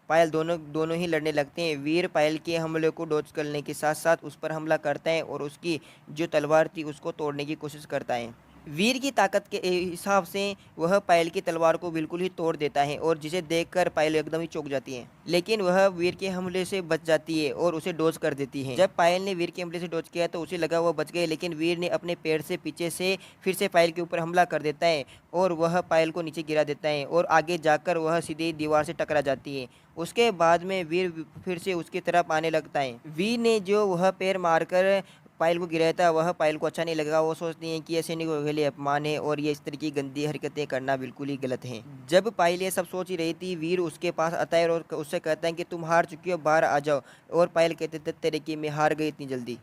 पायल दोनों दोनों ही लड़ने लगते हैं। वीर पायल के हमले को डॉज करने के साथ साथ उस पर हमला करता है और उसकी जो तलवार थी उसको तोड़ने की कोशिश करता है। वीर की ताकत के हिसाब से वह पायल की तलवार को बिल्कुल ही तोड़ देता है और जिसे देखकर पायल एकदम ही चौंक जाती है, लेकिन वह वीर के हमले से बच जाती है और उसे डॉज कर देती है। जब पायल ने वीर के हमले से डॉज किया तो उसे लगा वह बच गए, लेकिन वीर ने अपने पैर से पीछे से फिर से पायल के ऊपर हमला कर देता है और वह पायल को नीचे गिरा देता है और आगे जाकर वह सीधे दीवार से टकरा जाती है। उसके बाद में वीर फिर से उसकी तरफ आने लगता है। वीर ने जो वह पैर मारकर पायल को गिराया था वह पायल को अच्छा नहीं लगा। वो सोचती हैं कि ये सैनिकों के लिए अपमान है और ये इस तरह की गंदी हरकतें करना बिल्कुल ही गलत है। जब पायल ये सब सोच ही रही थी, वीर उसके पास आता है और उससे कहता है कि तुम हार चुकी हो, बाहर आ जाओ। और पायल कहते थे तेरे की मैं हार गई इतनी जल्दी।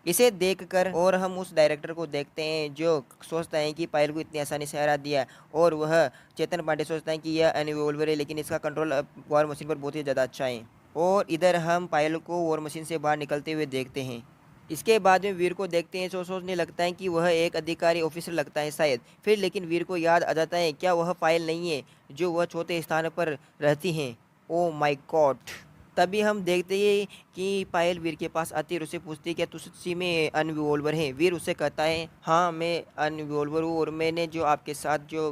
इसे देखकर और हम उस डायरेक्टर को देखते हैं जो सोचता है कि पायल को इतनी आसानी से हरा दिया, और वह चेतन पांडे सोचता है कि यह अनरिवॉल्वर है लेकिन इसका कंट्रोल वॉर मशीन पर बहुत ही ज़्यादा अच्छा है। और इधर हम पायल को वॉर मशीन से बाहर निकलते हुए देखते हैं। इसके बाद में वीर को देखते हैं तो सोचने लगता है कि वह एक अधिकारी ऑफिसर लगता है शायद। फिर लेकिन वीर को याद आ जाता है क्या वह पायल नहीं है जो वह चौथे स्थान पर रहती हैं। Oh my God. तभी हम देखते हैं कि पायल वीर के पास आती है और उससे पूछती है क्या तुझ सच्ची में अनरिवॉल्वर है। वीर उसे कहता है हाँ मैं अनरिवॉल्वर हूँ और मैंने जो आपके साथ जो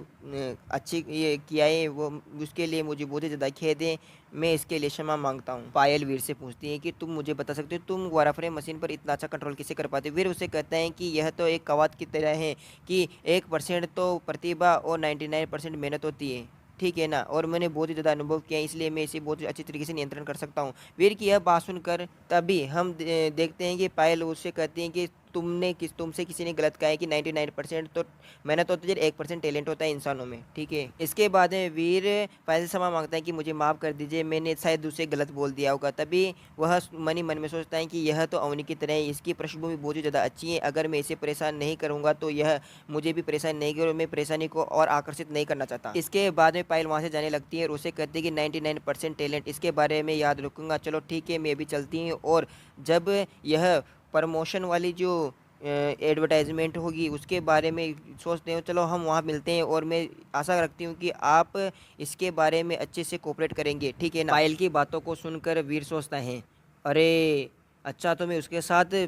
अच्छी ये किया है वो उसके लिए मुझे बहुत ही ज़्यादा खेद है। मैं इसके लिए क्षमा मांगता हूँ। पायल वीर से पूछती है कि तुम मुझे बता सकते हो तुम वाराफ्रेम मशीन पर इतना अच्छा कंट्रोल कैसे कर पाते हो। वीर उसे कहता है कि यह तो एक कवात की तरह है कि 1% तो प्रतिभा और 99% मेहनत होती है, ठीक है ना, और मैंने बहुत ही ज़्यादा अनुभव किया है इसलिए मैं इसे बहुत ही अच्छी तरीके से नियंत्रण कर सकता हूँ। वीर की यह बात सुनकर तभी हम देखते हैं कि पायल उससे कहती हैं कि तुमसे किसी ने गलत कहा है कि 99% तो मेहनत होती है, 1% टैलेंट होता है इंसानों में, ठीक है। इसके बाद में वीर पायल से क्षमा मांगता है कि मुझे माफ़ कर दीजिए, मैंने शायद उसे गलत बोल दिया होगा। तभी वह मन ही मन में सोचता है कि यह तो अवनी की तरह है, इसकी पृष्ठभूमि बहुत ही ज़्यादा अच्छी है, अगर मैं इसे परेशान नहीं करूँगा तो यह मुझे भी परेशान नहीं करूँ, मैं परेशानी को और आकर्षित नहीं करना चाहता। इसके बाद में पायल वहाँ से जाने लगती है और उसे कहती है कि 99% टैलेंट, इसके बारे में याद रखूँगा, चलो ठीक है मैं अभी चलती हूँ। और जब यह प्रमोशन वाली जो एडवर्टाइजमेंट होगी उसके बारे में सोचते हो, चलो हम वहाँ मिलते हैं और मैं आशा रखती हूँ कि आप इसके बारे में अच्छे से कोऑपरेट करेंगे, ठीक है ना। पायल की बातों को सुनकर वीर सोचता है अरे अच्छा तो मैं उसके साथ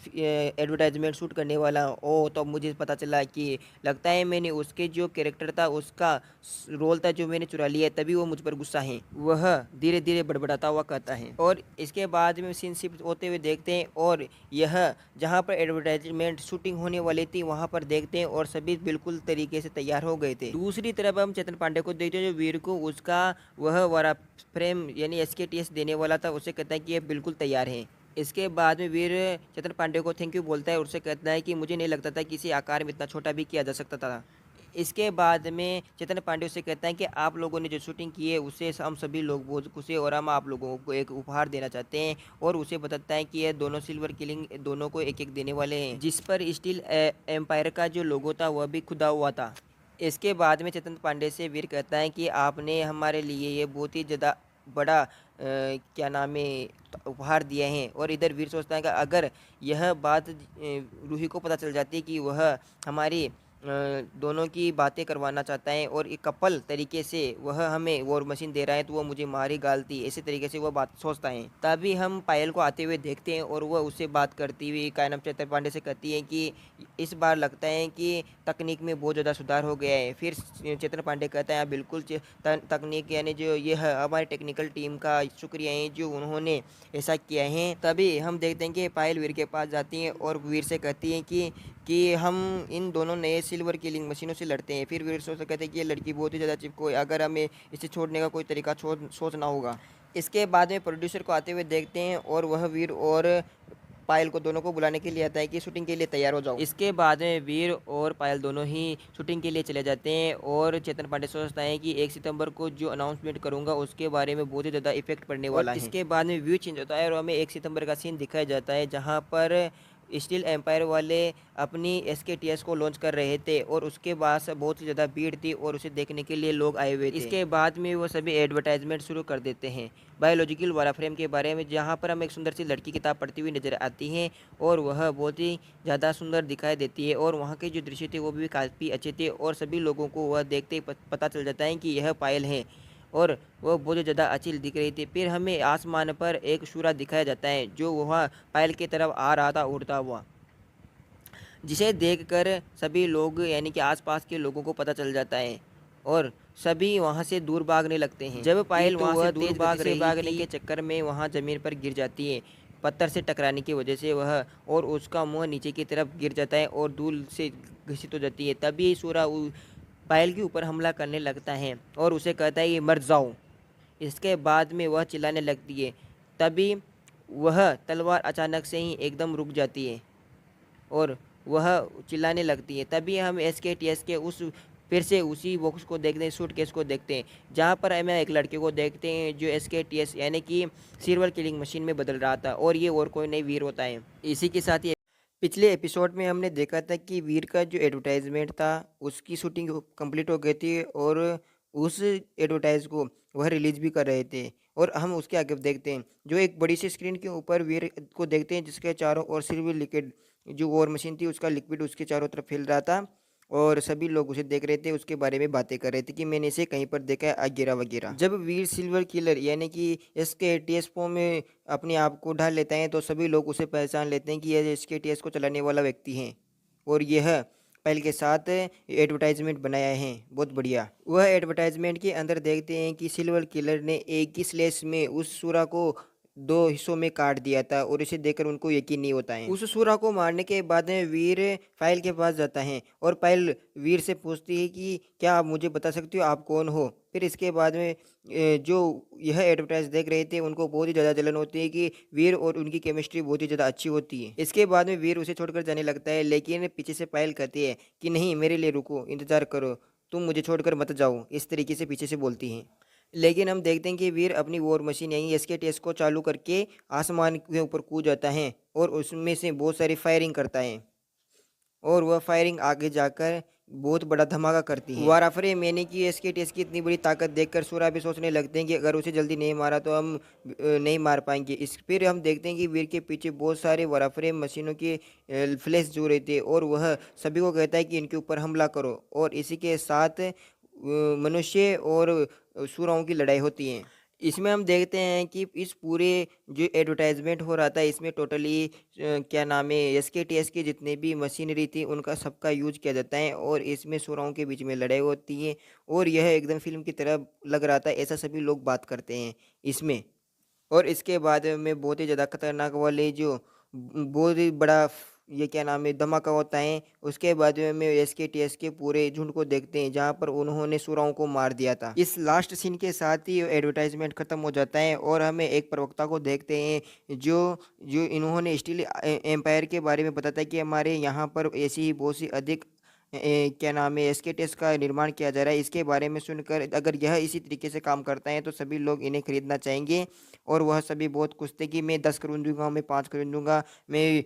एडवर्टाइजमेंट शूट करने वाला हूँ। ओ तो मुझे पता चला कि लगता है मैंने उसके जो कैरेक्टर था उसका रोल था जो मैंने चुरा लिया है, तभी वो मुझ पर गुस्सा है। वह धीरे धीरे बड़बड़ाता हुआ कहता है और इसके बाद में सीन शिफ्ट होते हुए देखते हैं और यह जहाँ पर एडवर्टाइजमेंट शूटिंग होने वाली थी वहाँ पर देखते हैं और सभी बिल्कुल तरीके से तैयार हो गए थे। दूसरी तरफ हम चेतन पांडे को देखते हैं जो वीर को उसका वह वारा फ्रेम यानी SKTS देने वाला था, उसे कहता है कि ये बिल्कुल तैयार है। इसके बाद में वीर चेतन पांडे को थैंक यू बोलता है और उससे कहता है कि मुझे नहीं लगता था किसी आकार में इतना छोटा भी किया जा सकता था। इसके बाद में चेतन पांडे उससे कहता है कि आप लोगों ने जो शूटिंग की है उससे हम सभी लोग बहुत खुश हैं और हम आप लोगों को एक उपहार देना चाहते हैं। और उसे बताता है कि ये दोनों सिल्वर किलिंग दोनों को एक एक देने वाले हैं, जिस पर स्टील एम्पायर का जो लोगो था वह भी खुदा हुआ था। इसके बाद में चेतन पांडे से वीर कहता है कि आपने हमारे लिए ये बहुत ही ज़्यादा बड़ा क्या नाम है उपहार दिए हैं। और इधर वीर सोचता है कि अगर यह बात रूही को पता चल जाती है कि वह हमारी दोनों की बातें करवाना चाहता है और एक कपल तरीके से वह हमें वॉर मशीन दे रहा है तो वह मुझे मारी गालती, इसी तरीके से वह बात सोचता है। तभी हम पायल को आते हुए देखते हैं और वह उससे बात करती हुई क्या नाम चेतन पांडे से कहती है कि इस बार लगता है कि तकनीक में बहुत ज़्यादा सुधार हो गया है। फिर चेतन पांडे कहता है बिल्कुल तकनीक यानी जो ये है हमारी टेक्निकल टीम का शुक्रिया है जो उन्होंने ऐसा किया है। तभी हम देखते हैं कि पायल वीर के पास जाती है और वीर से कहती है कि हम इन दोनों नए सिल्वर किलिंग मशीनों से लड़ते हैं। फिर वीर सोच कहते हैं कि ये लड़की बहुत ही ज़्यादा चिपको है, अगर हमें इसे छोड़ने का कोई तरीका सोचना होगा। इसके बाद में प्रोड्यूसर को आते हुए देखते हैं और वह वीर और पायल को दोनों को बुलाने के लिए आता है कि शूटिंग के लिए तैयार हो जाओ। इसके बाद में वीर और पायल दोनों ही शूटिंग के लिए चले जाते हैं और चेतन पांडे सोचता है कि 1 सितंबर को जो अनाउंसमेंट करूंगा उसके बारे में बहुत ही ज़्यादा इफेक्ट पड़ने वाला है। इसके बाद में व्यू चेंज होता है और हमें 1 सितंबर का सीन दिखाया जाता है जहाँ पर स्टील एम्पायर वाले अपनी SKTS को लॉन्च कर रहे थे और उसके बाद से बहुत ही ज़्यादा भीड़ थी और उसे देखने के लिए लोग आए हुए थे। इसके बाद में वो सभी एडवर्टाइजमेंट शुरू कर देते हैं बायोलॉजिकल वाराफ्रेम के बारे में, जहाँ पर हम एक सुंदर सी लड़की किताब पढ़ती हुई नजर आती है और वह बहुत ही ज़्यादा सुंदर दिखाई देती है और वहाँ के जो दृश्य थे वो भी काफ़ी अच्छे थे और सभी लोगों को वह देखते ही पता चल जाता है कि यह पायल है। और वो बहुत ज़्यादा अच्छी दिख रही थी। फिर हमें आसमान पर एक सूरा दिखाया जाता है जो वह पायल की तरफ आ रहा था उड़ता हुआ, जिसे देखकर सभी लोग यानी कि आसपास के लोगों को पता चल जाता है और सभी वहां से दूर भागने लगते हैं। जब पायल वहां से दूर भाग रही भागने के चक्कर में वहां जमीन पर गिर जाती है पत्थर से टकराने की वजह से वह, और उसका मुंह नीचे की तरफ गिर जाता है और धूल से घसीट हो जाती है। तभी सूरा पायल के ऊपर हमला करने लगता है और उसे कहता है कि मर जाओ। इसके बाद में वह चिल्लाने लगती है। तभी वह तलवार अचानक से ही एकदम रुक जाती है और वह चिल्लाने लगती है। तभी हम एसकेटीएस के उस फिर से उसी बॉक्स को देखते हैं, सूटकेस को देखते हैं, जहाँ पर हमें एक लड़के को देखते हैं जो एसकेटीएस यानी कि सिल्वर किलिंग मशीन में बदल रहा था, और ये और कोई नहीं वीर होता है। इसी के साथ ही पिछले एपिसोड में हमने देखा था कि वीर का जो एडवर्टाइजमेंट था उसकी शूटिंग कंप्लीट हो गई थी और उस एडवर्टाइज को वह रिलीज भी कर रहे थे। और हम उसके आगे देखते हैं जो एक बड़ी सी स्क्रीन के ऊपर वीर को देखते हैं जिसके चारों ओर सिल्वर लिक्विड, जो वॉर मशीन थी उसका लिक्विड उसके चारों तरफ फैल रहा था और सभी लोग उसे देख रहे थे, उसके बारे में बातें कर रहे थे कि मैंने इसे कहीं पर देखा है वगैरह वगैरह। जब वीर सिल्वर किलर यानी कि इसके एटीएस फॉर्म में अपने आप को ढाल लेता है तो सभी लोग उसे पहचान लेते हैं कि यह इसके एटीएस को चलाने वाला व्यक्ति है और यह पहल के साथ एडवर्टाइजमेंट बनाया है। बहुत बढ़िया। वह एडवर्टाइजमेंट के अंदर देखते हैं कि सिल्वर किलर ने एक ही स्लेश में उस सूरा को दो हिस्सों में काट दिया था और इसे देखकर उनको यकीन नहीं होता है। उस सूरा को मारने के बाद में वीर फाइल के पास जाता है और फाइल वीर से पूछती है कि क्या आप मुझे बता सकते हो आप कौन हो। फिर इसके बाद में जो यह एडवर्टाइज देख रहे थे उनको बहुत ही ज़्यादा जलन होती है कि वीर और उनकी केमिस्ट्री बहुत ही ज़्यादा अच्छी होती है। इसके बाद में वीर उसे छोड़कर जाने लगता है, लेकिन पीछे से पायल कहती है कि नहीं, मेरे लिए रुको, इंतज़ार करो, तुम मुझे छोड़कर मत जाओ, इस तरीके से पीछे से बोलती हैं। लेकिन हम देखते हैं कि वीर अपनी वॉर मशीन यानी एसके टेस्ट को चालू करके आसमान के ऊपर कूद जाता है और उसमें से बहुत सारी फायरिंग करता है और वह फायरिंग आगे जाकर बहुत बड़ा धमाका करती है। वाराफरे मैंने की एसके टेस्ट की इतनी बड़ी ताकत देखकर सूरा भी सोचने लगते हैं कि अगर उसे जल्दी नहीं मारा तो हम नहीं मार पाएंगे। इस फिर हम देखते हैं कि वीर के पीछे बहुत सारे वाराफरे मशीनों के फ्लैश जो रहे थे और वह सभी को कहता है कि इनके ऊपर हमला करो और इसी के साथ मनुष्य और सुराओं की लड़ाई होती है। इसमें हम देखते हैं कि इस पूरे जो एडवर्टाइजमेंट हो रहा था इसमें टोटली क्या नाम है एसकेटीएस की जितने भी मशीनरी थी उनका सबका यूज किया जाता है और इसमें सुराओं के बीच में लड़ाई होती है और यह एकदम फिल्म की तरह लग रहा था, ऐसा सभी लोग बात करते हैं इसमें। और इसके बाद में बहुत ही ज़्यादा खतरनाक वाले जो बहुत ही बड़ा ये क्या नाम है धमाका होता है। उसके बाद में एसकेटीएस के पूरे झुंड को देखते हैं जहां पर उन्होंने सुराओं को मार दिया था। इस लास्ट सीन के साथ ही एडवर्टाइजमेंट खत्म हो जाता है और हमें एक प्रवक्ता को देखते हैं जो जो इन्होंने स्टील एम्पायर के बारे में बताता है कि हमारे यहाँ पर ऐसी ही बहुत सी अधिक क्या नाम है एसकेटीएस का निर्माण किया जा रहा है। इसके बारे में सुनकर अगर यह इसी तरीके से काम करता है तो सभी लोग इन्हें खरीदना चाहेंगे और वह सभी बहुत खुश थे कि मैं 10 खरीद दूंगा, मैं 5 खरीद दूंगा, मैं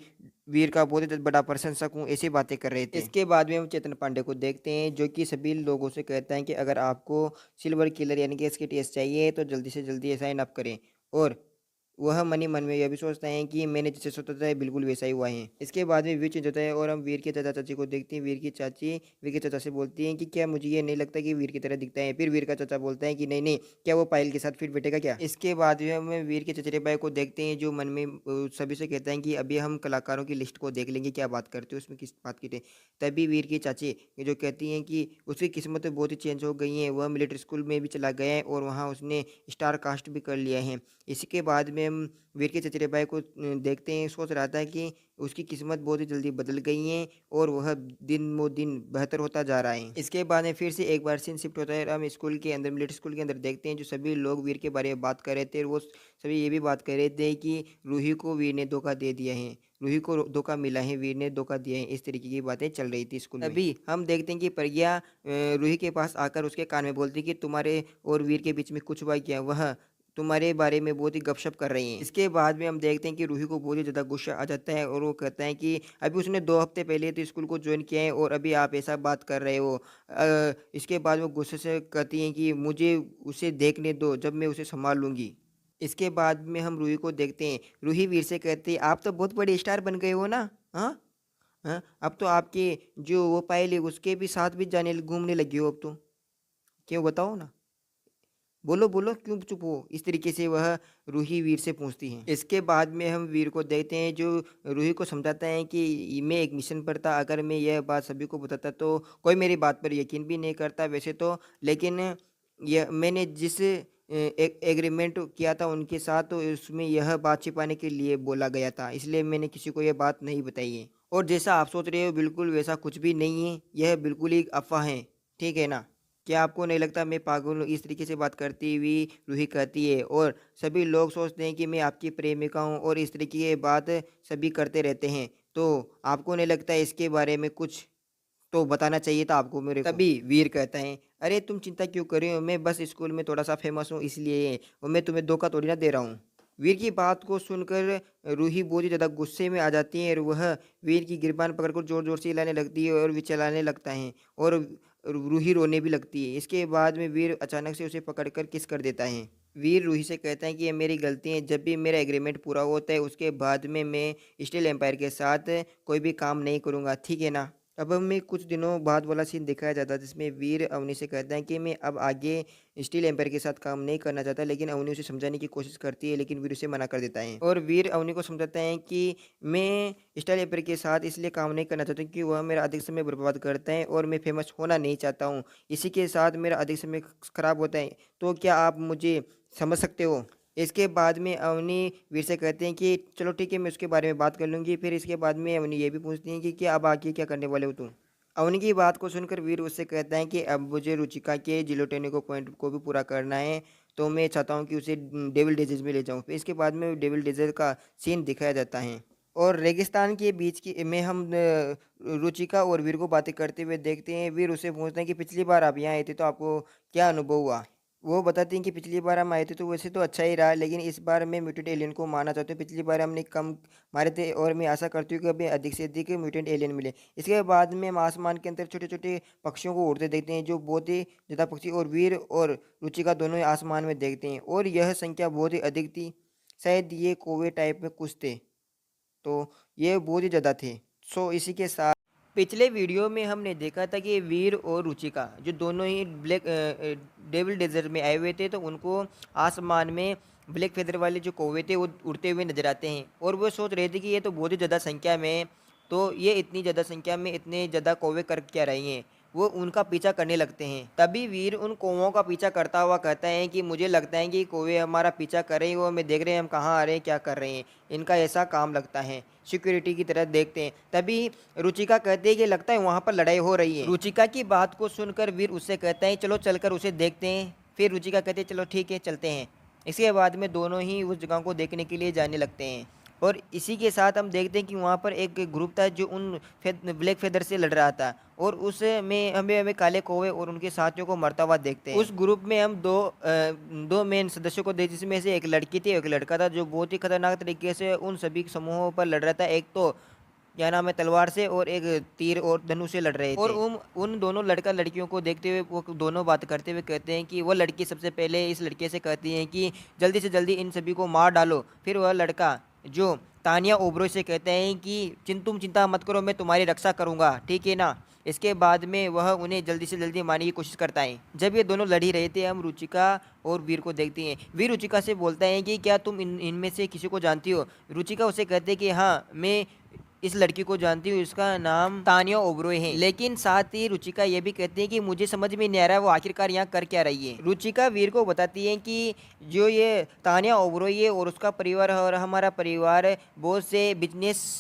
वीर का बहुत ही बड़ा प्रशंसक हूँ, ऐसी बातें कर रहे थे। इसके बाद में हम चेतन पांडे को देखते हैं जो कि सभी लोगों से कहता है कि अगर आपको सिल्वर किलर यानी कि एसकेटीएस चाहिए तो जल्दी से जल्दी साइन अप करें। और वह मन ही मन में यह भी सोचता है कि मैंने जैसे सोचा था बिल्कुल वैसा ही हुआ है। इसके बाद में वीर चेंज होता है और हम वीर के चाचा चाची को देखते हैं। वीर की चाची वीर के चाचा से बोलती हैं कि क्या मुझे ये नहीं लगता कि वीर की तरह दिखता है। फिर वीर का चाचा बोलता है कि नहीं नहीं, क्या वो पायल के साथ फिर बैठेगा क्या। इसके बाद में हम वीर के चचेरे भाई को देखते हैं जो मन में सभी से कहता है कि अभी हम कलाकारों की लिस्ट को देख लेंगे क्या बात करते हो उसमें किस बात की थे। तभी वीर की चाची जो कहती हैं कि उसकी किस्मत बहुत ही चेंज हो गई है, वह मिलिट्री स्कूल में भी चला गया है और वहाँ उसने स्टार कास्ट भी कर लिया है। इसके बाद में हम वीर के चचेरे भाई को देखते हैं, सोच रहा था कि उसकी किस्मत बहुत ही जल्दी बदल गई है और वह दिन ब दिन बेहतर होता जा रहा है। इसके बाद में फिर से एक बार सीन शिफ्ट होता है, हम स्कूल के अंदर मिलिट्री स्कूल के अंदर देखते हैं जो सभी लोग वीर के बारे में बात कर रहे थे। वो सभी ये भी बात कर रहे थे कि रूही को वीर ने धोखा दे दिया है, रूही को धोखा मिला है, वीर ने धोखा दिया है, इस तरीके की बातें चल रही थी स्कूल में। अभी हम देखते हैं कि प्रज्ञा रूही के पास आकर उसके कान में बोलती कि तुम्हारे और वीर के बीच में कुछ हुआ क्या, वह तुम्हारे बारे में बहुत ही गपशप कर रही हैं। इसके बाद में हम देखते हैं कि रूही को बहुत ही ज़्यादा गुस्सा आ जाता है और वो कहता है कि अभी उसने 2 हफ्ते पहले तो स्कूल को ज्वाइन किया है और अभी आप ऐसा बात कर रहे हो। इसके बाद वो गुस्से से कहती हैं कि मुझे उसे देखने दो, जब मैं उसे संभाल लूँगी। इसके बाद में हम रूही को देखते हैं, रूही वीर से कहती है आप तो बहुत बड़े स्टार बन गए हो ना। हाँ हाँ, अब तो आपके जो वो पायल है उसके भी साथ भी जाने घूमने लगी हो अब तो, क्यों बताओ ना। बोलो बोलो क्यों चुप हो, इस तरीके से वह रूही वीर से पूछती है। इसके बाद में हम वीर को देखते हैं जो रूही को समझाता है कि मैं एक मिशन पर था, अगर मैं यह बात सभी को बताता तो कोई मेरी बात पर यकीन भी नहीं करता वैसे तो, लेकिन यह मैंने जिस एक एग्रीमेंट किया था उनके साथ तो उसमें यह बात छिपाने के लिए बोला गया था, इसलिए मैंने किसी को यह बात नहीं बताई है। और जैसा आप सोच रहे हो बिल्कुल वैसा कुछ भी नहीं है, यह बिल्कुल ही अफ़वाह है, ठीक है ना? क्या आपको नहीं लगता मैं पागल हूँ? इस तरीके से बात करती हुई रूही कहती है, और सभी लोग सोचते हैं कि मैं आपकी प्रेमिका हूँ और इस तरीके की बात सभी करते रहते हैं। तो आपको नहीं लगता इसके बारे में कुछ तो बताना चाहिए था आपको मेरे को। तभी वीर कहता है, अरे तुम चिंता क्यों कर रहे हो? मैं बस स्कूल में थोड़ा-सा फ़ेमस हूँ इसलिए, और मैं तुम्हें धोखा थोड़ी ना दे रहा हूँ। वीर की बात को सुनकर रूही बहुत ही ज़्यादा गुस्से में आ जाती है और वह वीर की गिरबान पकड़कर ज़ोर-ज़ोर से हिलाने लगती है और विचलाने लगता है, और रूही रोने भी लगती है। इसके बाद में वीर अचानक से उसे पकड़कर किस कर देता है। वीर रूही से कहता है कि ये मेरी गलती है, जब भी मेरा एग्रीमेंट पूरा होता है उसके बाद में मैं स्टील एम्पायर के साथ कोई भी काम नहीं करूँगा, ठीक है ना? अब हमें कुछ दिनों बाद वाला सीन दिखाया जाता है जिसमें वीर अवनी से कहता है कि मैं अब आगे स्टील एम्पायर के साथ काम नहीं करना चाहता, लेकिन अवनी उसे समझाने की कोशिश करती है लेकिन वीर उसे मना कर देता है, और वीर अवनी को समझाता है कि मैं स्टील एम्पायर के साथ इसलिए काम नहीं करना चाहता क्योंकि वह मेरा अधिक समय बर्बाद करता है और मैं फेमस होना नहीं चाहता हूँ, इसी के साथ मेरा अधिक समय खराब होता है। तो क्या आप मुझे समझ सकते हो? इसके बाद में अवनी वीर से कहते हैं कि चलो ठीक है मैं उसके बारे में बात कर लूँगी। फिर इसके बाद में अवनी ये भी पूछती हैं कि क्या अब आगे क्या करने वाले हो तुम? अवनी की बात को सुनकर वीर उससे कहता है कि अब मुझे रुचिका के जिलोटेनिको पॉइंट को भी पूरा करना है, तो मैं चाहता हूँ कि उसे डेविल डेजर्ट में ले जाऊँ। फिर इसके बाद में डेविल डेजर्ट का सीन दिखाया जाता है, और रेगिस्तान के बीच की में हम रुचिका और वीर को बातें करते हुए देखते हैं। वीर उससे पूछते हैं कि पिछली बार आप यहाँ आए थे तो आपको क्या अनुभव हुआ? वो बताती हैं कि पिछली बार हम आए थे तो वैसे तो अच्छा ही रहा, लेकिन इस बार मैं म्यूटेंट एलियन को मारना चाहती हूँ। पिछली बार हमने कम मारे थे और मैं आशा करती हूँ कि अभी अधिक से अधिक म्यूटेंट एलियन मिले। इसके बाद में हम आसमान के अंदर छोटे छोटे पक्षियों को उड़ते देखते हैं जो बहुत ही ज़्यादा पक्षी, और वीर और रुचिका दोनों ही आसमान में देखते हैं और यह संख्या बहुत ही अधिक थी। शायद ये कौवे टाइप में कुछ थे, तो ये बहुत ही ज़्यादा थे। सो इसी के साथ पिछले वीडियो में हमने देखा था कि वीर और रुचिका जो दोनों ही डेविल डेजर्ट में आए हुए थे, तो उनको आसमान में ब्लैक फेदर वाले जो कौवे थे वो उड़ते हुए नजर आते हैं, और वो सोच रहे थे कि ये तो बहुत ही ज़्यादा संख्या में है, तो ये इतनी ज़्यादा संख्या में इतने ज़्यादा कौवे कर क्या रही हैं। वो उनका पीछा करने लगते हैं। तभी वीर उन कौवों का पीछा करता हुआ कहता है कि मुझे लगता है कि कौवे हमारा पीछा कर रहे हैं, वो हमें देख रहे हैं हम कहाँ आ रहे हैं क्या कर रहे हैं, इनका ऐसा काम लगता है, सिक्योरिटी की तरह देखते हैं। तभी रुचिका कहती है कि लगता है वहाँ पर लड़ाई हो रही है। रुचिका की बात को सुनकर वीर उससे कहता है चलो चलकर उसे देखते हैं। फिर रुचिका कहती है चलो ठीक है चलते हैं। इसके बाद में दोनों ही उस जगह को देखने के लिए जाने लगते हैं, और इसी के साथ हम देखते हैं कि वहाँ पर एक ग्रुप था जो उन ब्लैक फेदर से लड़ रहा था, और उसमें हमें हमें काले कौवे और उनके साथियों को मरता हुआ देखते हैं। उस ग्रुप में हम दो मेन सदस्यों को देख, जिसमें से एक लड़की थी एक लड़का था जो बहुत ही खतरनाक तरीके से उन सभी समूहों पर लड़ रहा था। एक तो क्या नाम है तलवार से, और एक तीर और धनुष से लड़ रहे थे, और उन दोनों लड़का लड़कियों को देखते हुए वो दोनों बात करते हुए कहते हैं कि वो लड़की सबसे पहले इस लड़के से कहती हैं कि जल्दी से जल्दी इन सभी को मार डालो। फिर वह लड़का जो तानिया ओबरोय से कहते हैं कि तुम चिंता मत करो मैं तुम्हारी रक्षा करूंगा, ठीक है ना। इसके बाद में वह उन्हें जल्दी से जल्दी मारने की कोशिश करता है। जब ये दोनों लड़ ही रहे थे हम रुचिका और वीर को देखते हैं। वीर रुचिका से बोलता है कि क्या तुम इनमें से किसी को जानती हो? रुचिका उसे कहते हैं कि हाँ मैं इस लड़की को जानती हूँ, इसका नाम तानिया ओबरोय है। लेकिन साथ ही रुचिका ये भी कहती है कि मुझे समझ में नहीं आ रहा है वो आखिरकार यहाँ कर क्या रही है। रुचिका वीर को बताती है कि जो ये तानिया ओबरोय है और उसका परिवार और हमारा परिवार बहुत से बिजनेस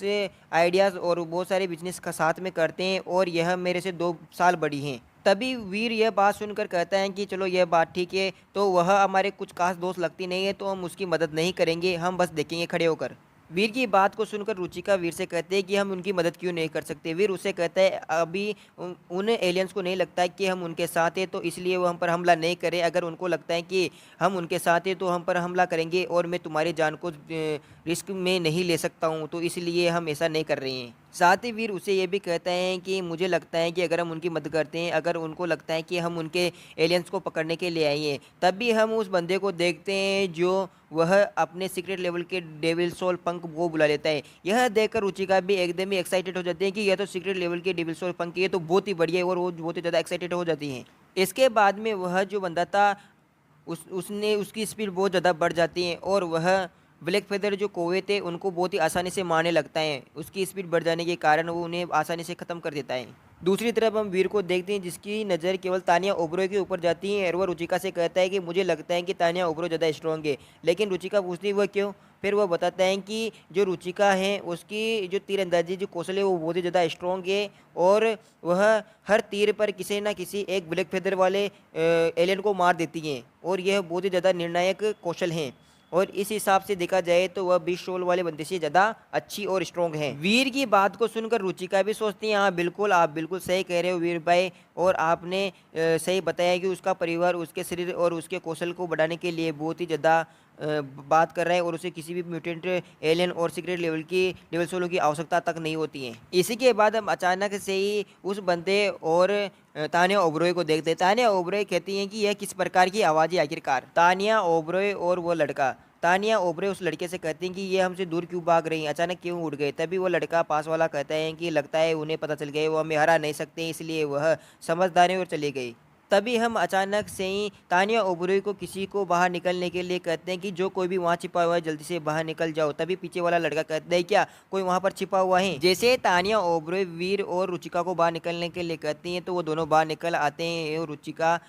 आइडियाज़ और बहुत सारे बिजनेस का साथ में करते हैं, और यह मेरे से 2 साल बड़ी हैं। तभी वीर यह बात सुनकर कहता है कि चलो यह बात ठीक है, तो वह हमारे कुछ खास दोस्त लगती नहीं है तो हम उसकी मदद नहीं करेंगे, हम बस देखेंगे खड़े होकर। वीर की बात को सुनकर रुचिका वीर से कहते हैं कि हम उनकी मदद क्यों नहीं कर सकते। वीर उससे कहता है अभी उन एलियंस को नहीं लगता है कि हम उनके साथ हैं, तो इसलिए वो हम पर हमला नहीं करें। अगर उनको लगता है कि हम उनके साथ हैं तो हम पर हमला करेंगे, और मैं तुम्हारी जान को रिस्क में नहीं ले सकता हूँ, तो इसलिए हम ऐसा नहीं कर रहे हैं। साथ ही वीर उसे ये भी कहता है कि मुझे लगता है कि अगर हम उनकी मदद करते हैं, अगर उनको लगता है कि हम उनके एलियंस को पकड़ने के लिए आए हैं, तब भी हम उस बंदे को देखते हैं जो वह अपने सीक्रेट लेवल के डेविल सोल पंक को बुला लेता है। यह देखकर रुचिका भी एकदम ही एक्साइटेड हो जाते हैं कि यह तो सीक्रेट लेवल के डेविल सोल पंक ये तो बहुत ही बढ़िया है, और वो बहुत ही ज़्यादा एक्साइटेड हो जाती हैं। इसके बाद में वह जो बंदा था उसने उसकी स्पीड बहुत ज़्यादा बढ़ जाती है और वह ब्लैक फेदर जो कौवे थे उनको बहुत ही आसानी से मारने लगता है। उसकी स्पीड बढ़ जाने के कारण वो उन्हें आसानी से ख़त्म कर देता है। दूसरी तरफ हम वीर को देखते हैं जिसकी नज़र केवल तानिया ओबरोय के ऊपर जाती है और वह रुचिका से कहता है कि मुझे लगता है कि तानिया ओबरोय ज़्यादा स्ट्रॉन्ग है। लेकिन रुचिका पूछती है वह क्यों? फिर वह बताता है कि जो रुचिका है उसकी जो तीरंदाजी जो कौशल है वो बहुत ही ज़्यादा स्ट्रॉन्ग है और वह हर तीर पर किसी न किसी एक ब्लैक फेदर वाले एलियन को मार देती है और यह बहुत ही ज़्यादा निर्णायक कौशल है। और इस हिसाब से देखा जाए तो वह 20 शोल वाले बंदे से ज़्यादा अच्छी और स्ट्रॉन्ग है। वीर की बात को सुनकर रुचिका भी सोचती है हाँ बिल्कुल, आप बिल्कुल सही कह रहे हो वीर भाई, और आपने सही बताया कि उसका परिवार उसके शरीर और उसके कौशल को बढ़ाने के लिए बहुत ही ज़्यादा बात कर रहा है और उसे किसी भी म्यूटेंट एलियन और सीक्रेट लेवल सोलो की आवश्यकता तक नहीं होती है। इसी के बाद हम अचानक से ही उस बंदे और तानिया ओबरोय को देखते हैं। तानिया ओबरोय कहती हैं कि यह किस प्रकार की आवाज़ है आखिरकार। तानिया ओबरोय और वो लड़का, तानिया ओबरोय उस लड़के से कहती हैं कि ये हमसे दूर क्यों भाग रही हैं, अचानक क्यों उड़ गए। तभी वो लड़का पास वाला कहता है कि लगता है उन्हें पता चल गया वो हमें हरा नहीं सकते, इसलिए वह समझदार है और चले गए। तभी हम अचानक से ही तानिया ओबरोय को किसी को बाहर निकलने के लिए कहते हैं कि जो कोई भी वहाँ छिपा हुआ है जल्दी से बाहर निकल जाओ। तभी पीछे वाला लड़का कहता है क्या कोई वहाँ पर छिपा हुआ है। जैसे तानिया ओबरोय वीर और रुचिका को बाहर निकलने के लिए कहती हैं तो वो दोनों बाहर निकल आते हैं और रुचिका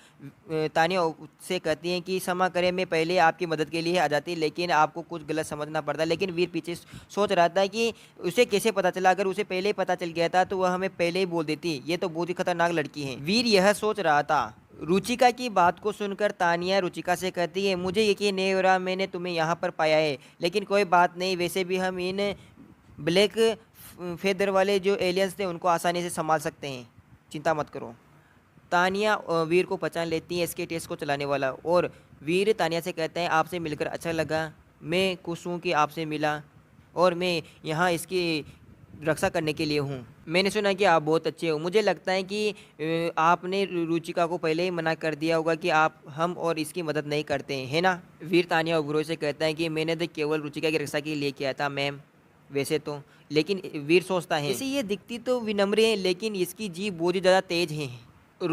तानिया से कहती हैं कि क्षमा करें, मैं पहले आपकी मदद के लिए आ जाती लेकिन आपको कुछ गलत समझना पड़ता। लेकिन वीर पीछे सोच रहा था कि उसे कैसे पता चला, अगर उसे पहले ही पता चल गया था तो वह हमें पहले ही बोल देती, ये तो बहुत ही खतरनाक लड़की है। वीर यह सोच रहा था। रुचिका की बात को सुनकर तानिया रुचिका से कहती है मुझे यकीन नहीं हो रहा मैंने तुम्हें यहाँ पर पाया है, लेकिन कोई बात नहीं, वैसे भी हम इन ब्लैक फेदर वाले जो एलियंस थे उनको आसानी से संभाल सकते हैं, चिंता मत करो। तानिया वीर को पहचान लेती है इसके टेस्ट को चलाने वाला, और वीर तानिया से कहता है आपसे मिलकर अच्छा लगा, मैं खुश हूँ कि आपसे मिला और मैं यहाँ इसकी रक्षा करने के लिए हूँ। मैंने सुना कि आप बहुत अच्छे हो, मुझे लगता है कि आपने रुचिका को पहले ही मना कर दिया होगा कि आप हम और इसकी मदद नहीं करते हैं, है ना। वीर तानिया ओबरोय से कहता है कि मैंने तो केवल रुचिका की रक्षा के लिए किया था मैम, वैसे तो। लेकिन वीर सोचता है जैसे ये दिखती तो विनम्र है लेकिन इसकी जीभ बहुत ही ज़्यादा तेज है।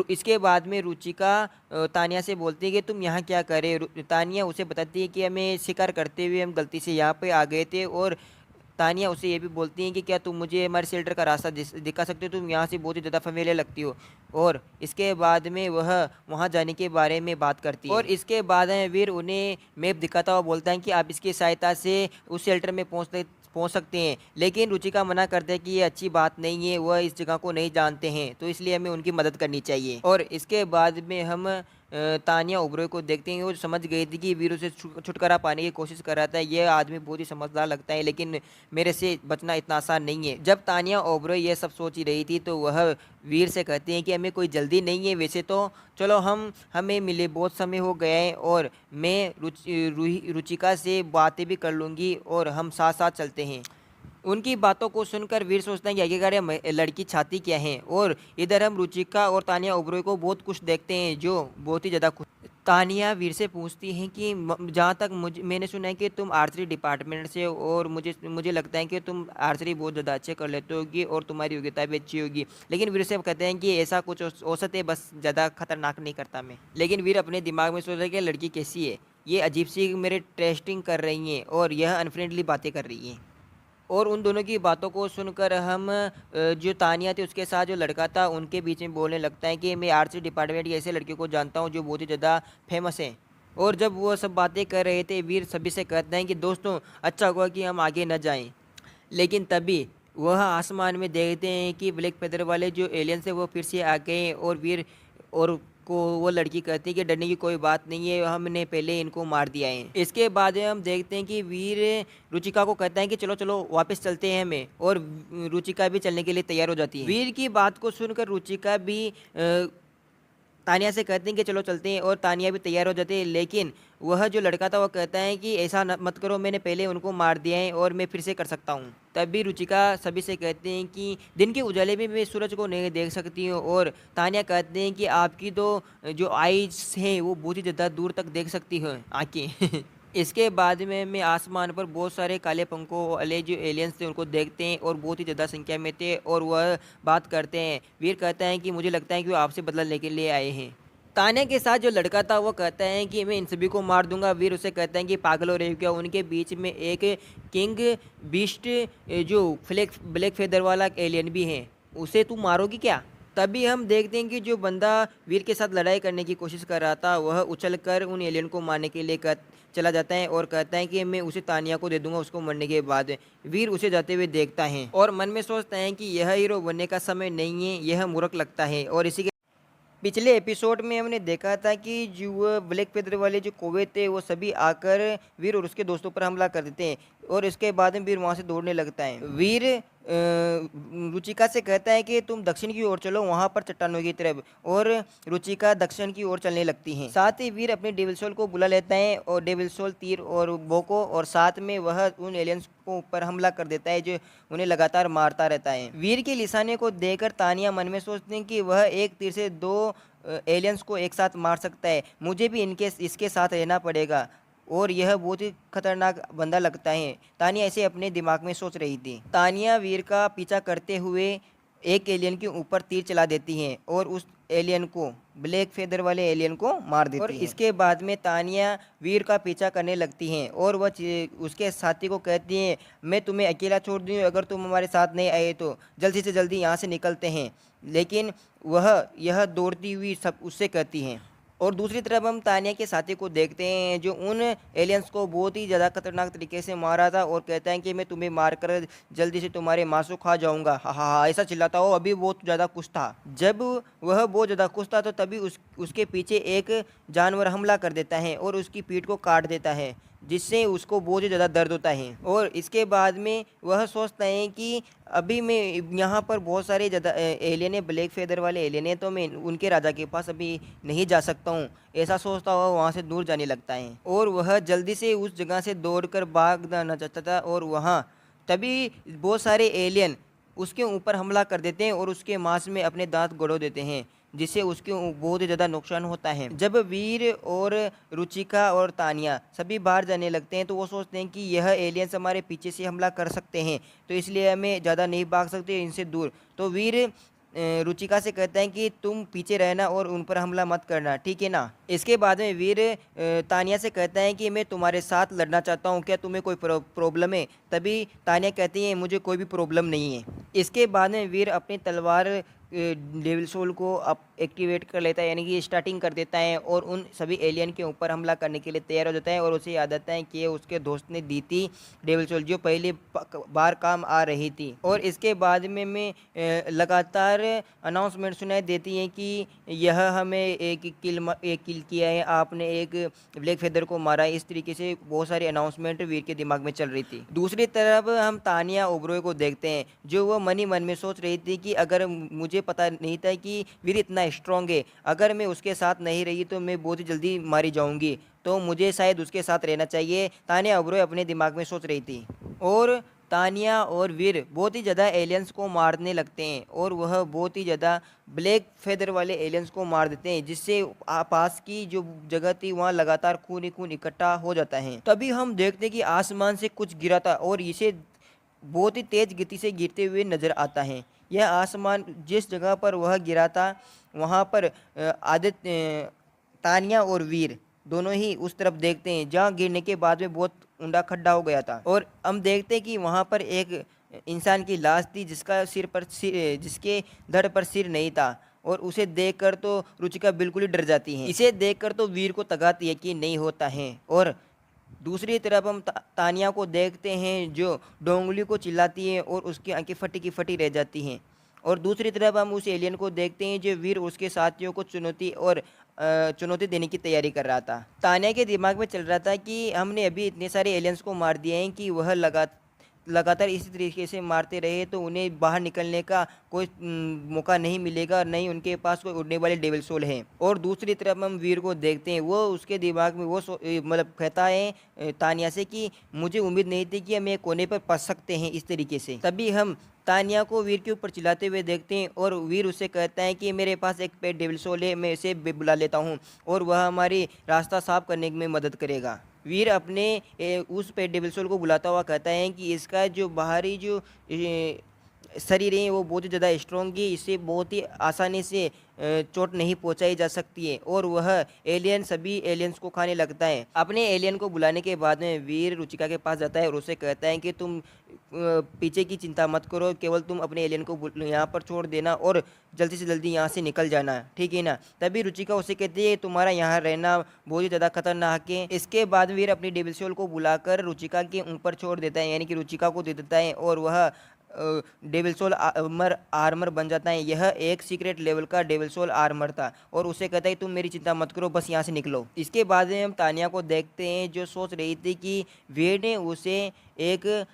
इसके बाद में रुचिका तानिया से बोलती है कि तुम यहाँ क्या कर रहे हो। तानिया उसे बताती है कि हमें शिकार करते हुए हम गलती से यहाँ पे आ गए थे, और तानिया उसे ये भी बोलती हैं कि क्या तुम मुझे हमारे शेल्टर का रास्ता दिखा सकते हो, तुम यहाँ से बहुत ही ज़्यादा फेमिलियर लगती हो। और इसके बाद में वह वहाँ जाने के बारे में बात करती है, और इसके बाद में वीर उन्हें मैप दिखाता हुआ बोलता है कि आप इसकी सहायता से उस शेल्टर में पहुंच सकते हैं। लेकिन रुचिका मना करते हैं कि ये अच्छी बात नहीं है, वह इस जगह को नहीं जानते हैं तो इसलिए हमें उनकी मदद करनी चाहिए। और इसके बाद में हम तानिया ओबरोय को देखते हैं, वो समझ गई थी कि वीर से छुटकारा पाने की कोशिश कर रहा था। यह आदमी बहुत ही समझदार लगता है लेकिन मेरे से बचना इतना आसान नहीं है। जब तानिया ओबरोय यह सब सोच ही रही थी तो वह वीर से कहते हैं कि हमें कोई जल्दी नहीं है, वैसे तो चलो हमें मिले बहुत समय हो गया है और मैं रुचिका से बातें भी कर लूँगी और हम साथ साथ चलते हैं। उनकी बातों को सुनकर वीर सोचते हैं कि आखिरकार ये लड़की चाहती क्या है, और इधर हम रुचिका और तानिया ओबरोय को बहुत कुछ देखते हैं जो बहुत ही ज़्यादा खुश। तानिया वीर से पूछती हैं कि जहाँ तक मैंने सुना है कि तुम आर्चरी डिपार्टमेंट से हो और मुझे लगता है कि तुम आर्चरी बहुत ज़्यादा अच्छे कर लेते होगी और तुम्हारी योग्यता भी अच्छी होगी। लेकिन वीर से कहते हैं कि ऐसा कुछ औसत है, बस ज़्यादा खतरनाक नहीं करता मैं। लेकिन वीर अपने दिमाग में सोच रहे कि लड़की कैसी है, ये अजीब सी मेरे टेस्टिंग कर रही हैं और यह अनफ्रेंडली बातें कर रही हैं। और उन दोनों की बातों को सुनकर हम जो तानिया थी उसके साथ जो लड़का था उनके बीच में बोलने लगता है कि मैं आर्ट्स डिपार्टमेंट के ऐसे लड़के को जानता हूँ जो बहुत ही ज़्यादा फेमस है। और जब वो सब बातें कर रहे थे वीर सभी से कहते हैं कि दोस्तों अच्छा हुआ कि हम आगे न जाएं। लेकिन तभी वह आसमान में देखते हैं कि ब्लैक पैदर वाले जो एलियंस है वो फिर से आ गए, और वीर और को वो लड़की कहती है कि डरने की कोई बात नहीं है, हमने पहले इनको मार दिया है। इसके बाद हम देखते हैं कि वीर रुचिका को कहता है कि चलो चलो वापस चलते हैं हमें, और रुचिका भी चलने के लिए तैयार हो जाती है। वीर की बात को सुनकर रुचिका भी तानिया से कहते हैं कि चलो चलते हैं, और तानिया भी तैयार हो जाती है। लेकिन वह जो लड़का था वो कहता है कि ऐसा मत करो, मैंने पहले उनको मार दिया है और मैं फिर से कर सकता हूँ। तभी रुचिका सभी से कहते हैं कि दिन के उजाले में मैं सूरज को नहीं देख सकती हूँ, और तानिया कहते हैं कि आपकी तो जो आईज है वो बहुत ही ज़्यादा दूर तक देख सकती है आँखें। इसके बाद में मैं आसमान पर बहुत सारे काले पंखों वाले जो एलियंस थे उनको देखते हैं और बहुत ही ज़्यादा संख्या में थे, और वह बात करते हैं। वीर कहता है कि मुझे लगता है कि वो आपसे बदला लेने के लिए आए हैं। तान्या के साथ जो लड़का था वो कहता है कि मैं इन सभी को मार दूंगा। वीर उसे कहता है कि पागल हो रहे हो क्या? उनके बीच में एक किंग बीस्ट जो ब्लैक फेदर वाला एलियन भी है, उसे तू मारोगी क्या? तभी हम देखते हैं कि जो बंदा वीर के साथ लड़ाई करने की कोशिश कर रहा था वह उछलकर उन एलियन को मारने के लिए चला जाता है और कहता है कि मैं उसे तानिया को दे दूंगा उसको मरने के बाद। वीर उसे जाते हुए देखता है और मन में सोचता है कि यह हीरो बनने का समय नहीं है, यह मूर्ख लगता है। और इसी के पिछले एपिसोड में हमने देखा था कि जो वो ब्लैक पैंथर वाले जो कौवे थे वो सभी आकर वीर और उसके दोस्तों पर हमला कर देते हैं और इसके बाद में वीर वहाँ से दौड़ने लगता है। वीर रुचिका से कहता है कि तुम दक्षिण की ओर चलो, वहाँ पर चट्टानों की तरफ, और रुचिका दक्षिण की ओर चलने लगती हैं। साथ ही वीर अपने डेविल सोल को बुला लेता है और डेविल सोल तीर और बोको, और साथ में वह उन एलियंस को ऊपर हमला कर देता है जो उन्हें लगातार मारता रहता है। वीर के निशाने को देखकर तानिया मन में सोचते हैं कि वह एक तीर से दो एलियंस को एक साथ मार सकता है, मुझे भी इसके साथ रहना पड़ेगा और यह बहुत ही खतरनाक बंदा लगता है। तानिया ऐसे अपने दिमाग में सोच रही थी। तानिया वीर का पीछा करते हुए एक एलियन के ऊपर तीर चला देती हैं और उस एलियन को, ब्लैक फेदर वाले एलियन को मार देती और इसके बाद में तानिया वीर का पीछा करने लगती हैं और वह उसके साथी को कहती हैं मैं तुम्हें अकेला छोड़ दूँ, अगर तुम हमारे साथ नहीं आए तो जल्दी से जल्दी यहाँ से निकलते हैं। लेकिन वह यह दौड़ती हुई सब उससे कहती हैं। और दूसरी तरफ हम तानिया के साथी को देखते हैं जो उन एलियंस को बहुत ही ज़्यादा खतरनाक तरीके से मारा था और कहता है कि मैं तुम्हें मारकर जल्दी से तुम्हारे मांसों खा जाऊंगा, हा हा हा, ऐसा चिल्लाता हो। अभी बहुत ज़्यादा खुश था। जब वह बहुत ज़्यादा खुश था तो तभी उसके पीछे एक जानवर हमला कर देता है और उसकी पीठ को काट देता है, जिससे उसको बहुत ही ज़्यादा दर्द होता है। और इसके बाद में वह सोचता है कि अभी मैं यहाँ पर बहुत सारे ज़्यादा एलियन है, ब्लैक फेदर वाले एलियन है, तो मैं उनके राजा के पास अभी नहीं जा सकता हूँ। ऐसा सोचता हुआ वहाँ से दूर जाने लगता है और वह जल्दी से उस जगह से दौड़कर भागना चाहता था और वहाँ तभी बहुत सारे एलियन उसके ऊपर हमला कर देते हैं और उसके मांस में अपने दांत गड़ो देते हैं, जिससे उसके बहुत ही ज़्यादा नुकसान होता है। जब वीर और रुचिका और तानिया सभी बाहर जाने लगते हैं तो वो सोचते हैं कि यह एलियंस हमारे पीछे से हमला कर सकते हैं, तो इसलिए हमें ज़्यादा नहीं भाग सकते इनसे दूर। तो वीर रुचिका से कहता है कि तुम पीछे रहना और उन पर हमला मत करना, ठीक है ना। इसके बाद में वीर तानिया से कहता है कि मैं तुम्हारे साथ लड़ना चाहता हूँ, क्या तुम्हें कोई प्रॉब्लम है? तभी तानिया कहती है मुझे कोई भी प्रॉब्लम नहीं है। इसके बाद में वीर अपनी तलवार डेविल सोल को अप एक्टिवेट कर लेता है, यानी कि स्टार्टिंग कर देता है और उन सभी एलियन के ऊपर हमला करने के लिए तैयार हो जाता है। और उसे याद आता है कि उसके दोस्त ने दी थी डेविल सोल जो पहली बार काम आ रही थी। और इसके बाद में लगातार अनाउंसमेंट सुनाई देती है कि यह हमें एक किल किया है, आपने एक ब्लैक फेदर को मारा है। इस तरीके से बहुत सारी अनाउंसमेंट वीर के दिमाग में चल रही थी। दूसरी तरफ हम तानिया ओबरोय को देखते हैं जो वो मन ही मन में सोच रही थी कि अगर मुझे पता नहीं था कि वीर इतना स्ट्रांग है, अगर मैं उसके साथ नहीं रही तो मैं बहुत ही जल्दी मारी जाऊंगी, तो मुझे शायद उसके साथ रहना चाहिए। तानिया ओबरोय अपने दिमाग में सोच रही थी और तानिया और वीर बहुत ही ज़्यादा एलियंस को मारने लगते हैं और वह बहुत ही ज़्यादा ब्लैक फेदर वाले एलियंस को मार देते हैं, जिससे पास की जो जगह थी वहाँ लगातार खून ही खून इकट्ठा हो जाता है। तभी हम देखते हैं कि आसमान से कुछ गिरा था और इसे बहुत ही तेज़ गति से गिरते हुए नज़र आता है। यह आसमान जिस जगह पर वह गिरा था वहाँ पर तानिया और वीर दोनों ही उस तरफ देखते हैं जहाँ गिरने के बाद में बहुत ऊंडा खड्डा हो गया था। और हम देखते हैं कि वहाँ पर एक इंसान की लाश थी जिसके धड़ पर सिर नहीं था, और उसे देखकर तो रुचिका बिल्कुल ही डर जाती है। इसे देखकर तो वीर को तगाती है कि नहीं होता है। और दूसरी तरफ हम तानिया को देखते हैं जो डोंगली को चिल्लाती है और उसकी आंखें फटी की फटी रह जाती हैं। और दूसरी तरफ हम उस एलियन को देखते हैं जो वीर उसके साथियों को चुनौती देने की तैयारी कर रहा था। तानिया के दिमाग में चल रहा था कि हमने अभी इतने सारे एलियंस को मार दिए हैं कि वह लगातार इसी तरीके से मारते रहे तो उन्हें बाहर निकलने का कोई मौका नहीं मिलेगा, नहीं उनके पास कोई उड़ने वाले डेविल सोल हैं। और दूसरी तरफ हम वीर को देखते हैं, वो उसके दिमाग में वो मतलब कहता है तानिया से कि मुझे उम्मीद नहीं थी कि हम एक कोने पर फंस सकते हैं इस तरीके से। तभी हम तानिया को वीर के ऊपर चिल्लाते हुए देखते हैं और वीर उसे कहता है कि मेरे पास एक पेट डेविल सोल है, मैं इसे बुला लेता हूँ और वह हमारी रास्ता साफ करने में मदद करेगा। वीर अपने उस पेट डेविल सोल को बुलाता हुआ कहता है कि इसका जो बाहरी जो शरीर है वो बहुत ही ज़्यादा स्ट्रॉन्ग है, इससे बहुत ही आसानी से चोट नहीं पहुंचाई जा सकती है और वह एलियन सभी एलियंस को खाने लगता है। अपने एलियन को बुलाने के बाद में वीर रुचिका के पास जाता है और उसे कहता है कि तुम पीछे की चिंता मत करो, केवल तुम अपने एलियन को यहाँ पर छोड़ देना और जल्दी से जल्दी यहाँ से निकल जाना, ठीक है ना। तभी रुचिका उसे कहती है तुम्हारा यहाँ रहना बहुत ही ज़्यादा खतरनाक है। इसके बाद वीर अपनी डेविल सोल को बुलाकर रुचिका के ऊपर छोड़ देता है, यानी कि रुचिका को दे देता है और वह डेविल सोल आर्मर बन जाता है। यह एक सीक्रेट लेवल का डेविल सोल आर्मर था और उसे कहता है तुम मेरी चिंता मत करो, बस यहाँ से निकलो। इसके बाद में हम तानिया को देखते हैं जो सोच रही थी कि वीर ने उसे एक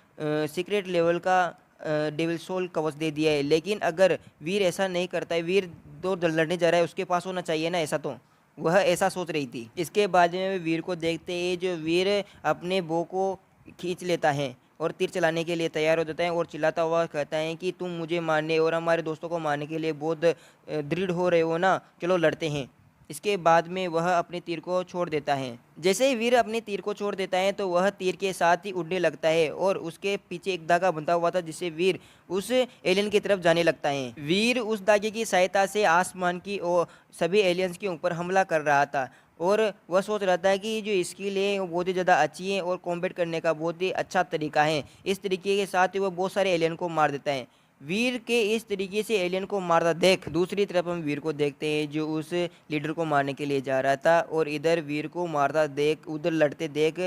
सीक्रेट लेवल का डेविल सोल कवच दे दिया है, लेकिन अगर वीर ऐसा नहीं करता है, वीर तो लड़ने जा रहा है, उसके पास होना चाहिए ना ऐसा, तो वह ऐसा सोच रही थी। इसके बाद में वीर को देखते हैं जो वीर अपने बो को खींच लेता है और तीर चलाने के लिए तैयार हो जाता है और चिल्लाता हुआ कहता है कि तुम मुझे मारने और हमारे दोस्तों को मारने के लिए बहुत दृढ़ हो रहे हो ना, चलो लड़ते हैं। इसके बाद में वह अपने तीर को छोड़ देता है। जैसे ही वीर अपने तीर को छोड़ देता है तो वह तीर के साथ ही उड़ने लगता है और उसके पीछे एक धागा बंधा हुआ था जिससे वीर उस एलियन की तरफ जाने लगता है। वीर उस धागे की सहायता से आसमान की और सभी एलियंस के ऊपर हमला कर रहा था और वह सोच रहा था कि जो स्किल है वो बहुत ही ज़्यादा अच्छी है और कॉम्बैट करने का बहुत ही अच्छा तरीका है। इस तरीके के साथ ही वह बहुत सारे एलियन को मार देता है। वीर के इस तरीके से एलियन को मारता देख दूसरी तरफ हम वीर को देखते हैं जो उस लीडर को मारने के लिए जा रहा था और इधर वीर को मारता देख उधर लड़ते देख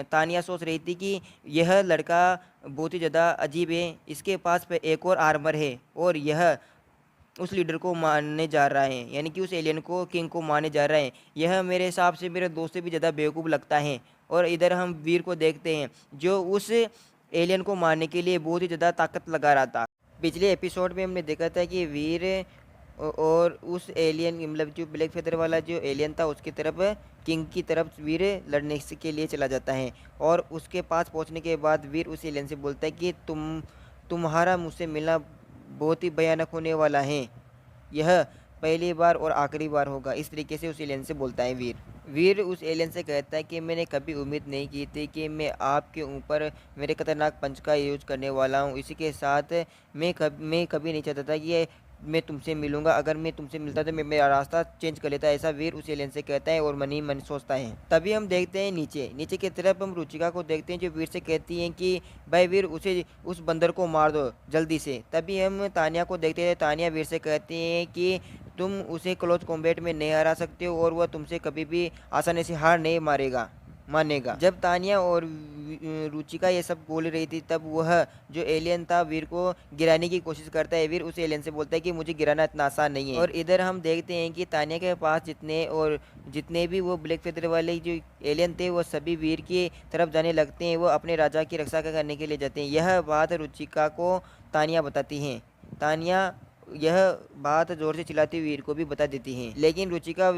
तानिया सोच रही थी कि यह लड़का बहुत ही ज़्यादा अजीब है, इसके पास एक और आर्मर है और यह उस लीडर को मारने जा रहा है, यानी कि उस एलियन को किंग को मारने जा रहा है। यह मेरे हिसाब से मेरे दोस्त से भी ज़्यादा बेवकूफ़ लगता है। और इधर हम वीर को देखते हैं जो उस एलियन को मारने के लिए बहुत ही ज़्यादा ताकत लगा रहा था। पिछले एपिसोड में हमने देखा था कि वीर और उस एलियन मतलब जो ब्लैक फेदर वाला जो एलियन था उसकी तरफ किंग की तरफ वीर लड़ने के लिए चला जाता है और उसके पास पहुंचने के बाद वीर उस एलियन से बोलता है कि तुम्हारा मुझसे मिलना बहुत ही भयानक होने वाला है, यह पहली बार और आखिरी बार होगा। इस तरीके से उस एलियन से बोलता है वीर उस एलियन से कहता है कि मैंने कभी उम्मीद नहीं की थी कि मैं आपके ऊपर मेरे खतरनाक पंच का यूज करने वाला हूँ। इसी के साथ मैं कभी नहीं चाहता था कि मैं तुमसे मिलूंगा, अगर मैं तुमसे मिलता तो मैं मेरा रास्ता चेंज कर लेता, ऐसा वीर उस एलियन से कहता है और मन ही मन सोचता है। तभी हम देखते हैं नीचे की तरफ हम रुचिका को देखते हैं जो वीर से कहती हैं कि भाई वीर उस बंदर को मार दो जल्दी से। तभी हम तानिया को देखते हैं, तानिया वीर से कहती हैं कि तुम उसे क्लोज कॉम्बैट में नहीं हरा सकते हो और वह तुमसे कभी भी आसानी से हार नहीं मानेगा। जब तानिया और रुचिका ये सब बोल रही थी तब वह जो एलियन था वीर को गिराने की कोशिश करता है। वीर उस एलियन से बोलता है कि मुझे गिराना इतना आसान नहीं है। और इधर हम देखते हैं कि तानिया के पास जितने भी वो ब्लैक फेदर वाले जो एलियन थे वो सभी वीर की तरफ जाने लगते हैं, वो अपने राजा की रक्षा करने के लिए जाते हैं। यह बात रुचिका को तानिया बताती हैं। तानिया यह बात जोर से चिल्लाती वीर को भी बता देती हैं, लेकिन रुचिका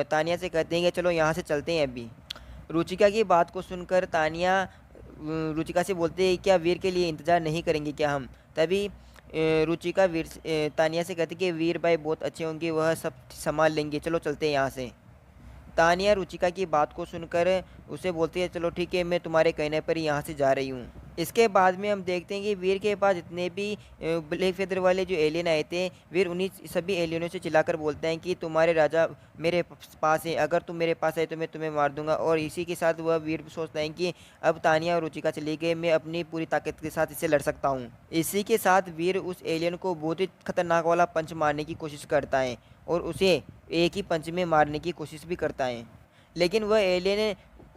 तानिया से कहते हैं कि चलो यहाँ से चलते हैं अभी। रुचिका की बात को सुनकर तानिया रुचिका से बोलते हैं क्या वीर के लिए इंतज़ार नहीं करेंगे क्या हम। तभी रुचिका तानिया से कहती कि वीर भाई बहुत अच्छे होंगे, वह सब संभाल लेंगे, चलो चलते हैं यहाँ से। तानिया रुचिका की बात को सुनकर उसे बोलती है चलो ठीक है, मैं तुम्हारे कहने पर ही यहाँ से जा रही हूँ। इसके बाद में हम देखते हैं कि वीर के पास जितने भी ब्लैक फेदर वाले जो एलियन आए थे, वीर उन्हीं सभी एलियनों से चिल्लाकर बोलते हैं कि तुम्हारे राजा मेरे पास है, अगर तुम मेरे पास आए तो मैं तुम्हें मार दूंगा। और इसी के साथ वह वीर सोचता है कि अब तानिया और रुचिका चली गई, मैं अपनी पूरी ताकत के साथ इसे लड़ सकता हूँ। इसी के साथ वीर उस एलियन को बहुत ही खतरनाक वाला पंच मारने की कोशिश करता है और उसे एक ही पंच में मारने की कोशिश भी करता है, लेकिन वह एलियन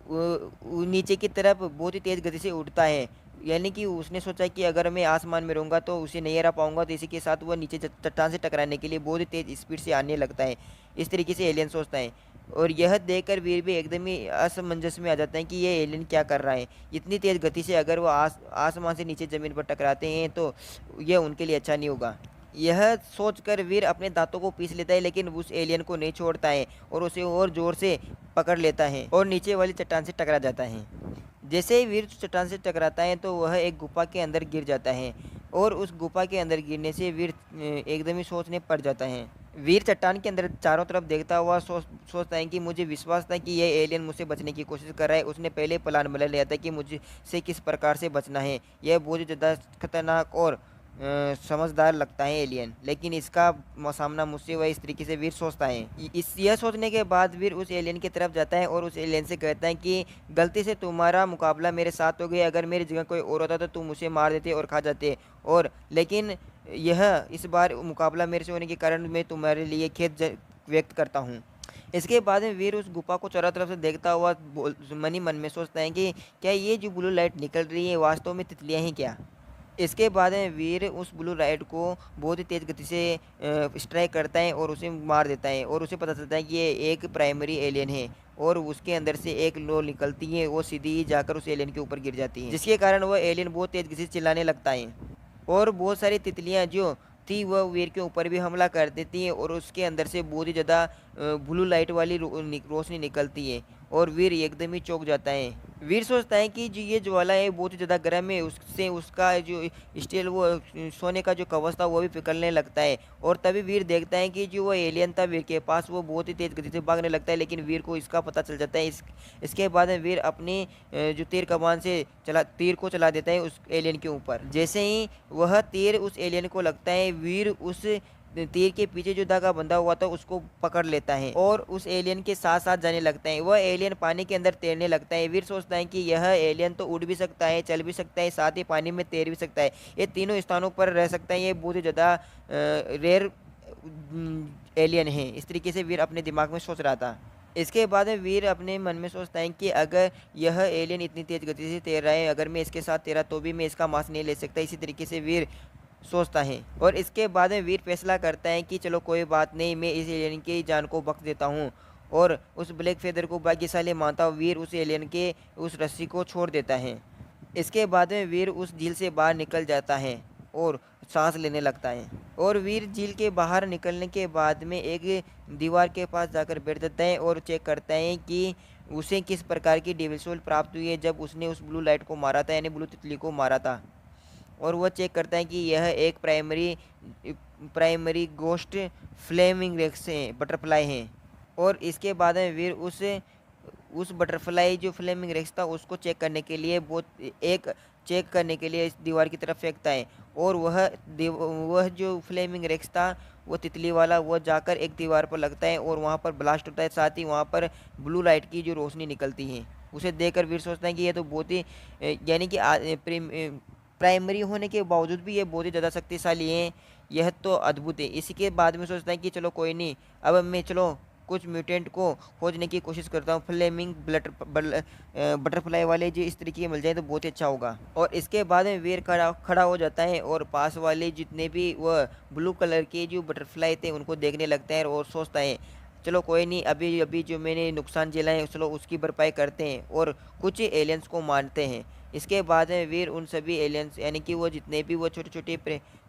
नीचे की तरफ बहुत ही तेज़ गति से उड़ता है, यानी कि उसने सोचा कि अगर मैं आसमान में रहूँगा तो उसे नहीं हरा पाऊंगा। तो इसी के साथ वह नीचे चट्टान से टकराने के लिए बहुत ही तेज़ स्पीड से आने लगता है। इस तरीके से एलियन सोचता है और यह देखकर वीर भी एकदम ही असमंजस में आ जाता है कि ये एलियन क्या कर रहा है इतनी तेज़ गति से। अगर वो आसमान से नीचे ज़मीन पर टकराते हैं तो यह उनके लिए अच्छा नहीं होगा। यह सोचकर वीर अपने दांतों को पीस लेता है, लेकिन उस एलियन को नहीं छोड़ता है और उसे और जोर से पकड़ लेता है और नीचे वाली चट्टान से टकरा जाता है। जैसे ही वीर चट्टान से टकराता है तो वह एक गुफा के अंदर गिर जाता है और उस गुफा के अंदर गिरने से वीर एकदम ही सोचने पड़ जाता है। वीर चट्टान के अंदर चारों तरफ देखता हुआ सोचता है कि मुझे विश्वास था कि यह एलियन मुझसे बचने की कोशिश कर रहा है। उसने पहले प्लान बना लिया था कि मुझे से किस प्रकार से बचना है। यह बहुत ही ज़्यादा खतरनाक और समझदार लगता है एलियन, लेकिन इसका सामना मुझसे वह इस तरीके से वीर सोचता है। इस यह सोचने के बाद वीर उस एलियन की तरफ जाता है और उस एलियन से कहता है कि गलती से तुम्हारा मुकाबला मेरे साथ हो गया, अगर मेरी जगह कोई और होता तो तुम उसे मार देते और खा जाते, और लेकिन यह इस बार मुकाबला मेरे से होने के कारण मैं तुम्हारे लिए व्यक्त करता हूँ। इसके बाद में वीर उस गुफा को चारों तरफ से देखता हुआ मन ही मन में सोचता है कि क्या ये जो ब्लू लाइट निकल रही है वास्तव में तितलियाँ हैं क्या। इसके बाद में वीर उस ब्लू लाइट को बहुत ही तेज़ गति से स्ट्राइक करता है और उसे मार देता है, और उसे पता चलता है कि ये एक प्राइमरी एलियन है, और उसके अंदर से एक लो निकलती है, वो सीधी जाकर उस एलियन के ऊपर गिर जाती है, जिसके कारण वह एलियन बहुत तेज़ गति से चिल्लाने लगता है। और बहुत सारी तितलियाँ जो थी वह वीर के ऊपर भी हमला कर देती हैं, और उसके अंदर से बहुत ही ज़्यादा ब्लू लाइट वाली रोशनी निकलती है, और वीर एकदम ही चौंक जाता है। वीर सोचता है कि जो ये ज्वाला है बहुत ही ज़्यादा गर्म है, उससे उसका जो स्टील वो सोने का जो कवच था वो भी पिघलने लगता है। और तभी वीर देखता है कि जो वो एलियन था वीर के पास, वो बहुत ही तेज़ गति से भागने लगता है, लेकिन वीर को इसका पता चल जाता है। इसके बाद में वीर अपनी जो तीर कमान से तीर को चला देता है उस एलियन के ऊपर। जैसे ही वह तीर उस एलियन को लगता है, वीर उस तीर के पीछे जो धागा बंधा हुआ था उसको पकड़ लेता है और उस एलियन के साथ साथ जाने लगता है। वह एलियन पानी के अंदर तैरने लगता है। वीर सोचता है कि यह एलियन तो उड़ भी सकता है, चल भी सकता है, साथ ही पानी में तैर भी सकता है, ये तीनों स्थानों पर रह सकता है, ये बहुत ही ज़्यादा रेयर एलियन है। इस तरीके से वीर अपने दिमाग में सोच रहा था। इसके बाद में वीर अपने मन में सोचता है कि अगर यह एलियन इतनी तेज़ गति से तैर रहा है, अगर मैं इसके साथ तैरा तो भी मैं इसका मांस नहीं ले सकता। इसी तरीके से वीर सोचता है, और इसके बाद में वीर फैसला करता है कि चलो कोई बात नहीं, मैं इस एलियन की जान को बख्श देता हूँ, और उस ब्लैक फेदर को भाग्यशाली मानता हुआ वीर उस एलियन के उस रस्सी को छोड़ देता है। इसके बाद में वीर उस झील से बाहर निकल जाता है और सांस लेने लगता है, और वीर झील के बाहर निकलने के बाद में एक दीवार के पास जाकर बैठ जाता है और चेक करता है कि उसे किस प्रकार की डेविल सोल प्राप्त हुई है जब उसने उस ब्लू लाइट को मारा था, यानी ब्लू तितली को मारा था। और वह चेक करता है कि यह एक प्राइमरी गोस्ट फ्लेमिंग रेक्स है, बटरफ्लाई हैं। और इसके बाद में वीर उस बटरफ्लाई जो फ्लेमिंग रेक्स था उसको चेक करने के लिए इस दीवार की तरफ फेंकता है, और वह जो फ्लेमिंग रेक्स था वो तितली वाला, वह जाकर एक दीवार पर लगता है और वहाँ पर ब्लास्ट होता है, साथ ही वहाँ पर ब्लू लाइट की जो रोशनी निकलती है उसे देखकर वीर सोचता है कि यह तो बहुत ही यानी कि प्राइमरी होने के बावजूद भी ये बहुत ही ज़्यादा शक्तिशाली हैं, यह तो अद्भुत है। इसी के बाद में सोचता है कि चलो कोई नहीं, अब मैं चलो कुछ म्यूटेंट को खोजने की कोशिश करता हूँ, फ्लेमिंग बटरफ्लाई वाले जो इस तरीके के मिल जाए तो बहुत ही अच्छा होगा। और इसके बाद में वीर खड़ा हो जाता है और पास वाले जितने भी वह ब्लू कलर के जो बटरफ्लाई थे उनको देखने लगता है और सोचता है चलो कोई नहीं, अभी अभी जो मैंने नुकसान झेला है चलो उसकी भरपाई करते हैं और कुछ एलियंस को मारते हैं। इसके बाद में वीर उन सभी एलियंस यानी कि वो जितने भी वो छोटे छोटे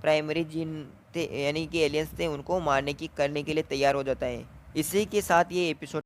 प्राइमरी जिन थे यानी कि एलियंस थे उनको मारने की करने के लिए तैयार हो जाता है। इसी के साथ ये एपिसोड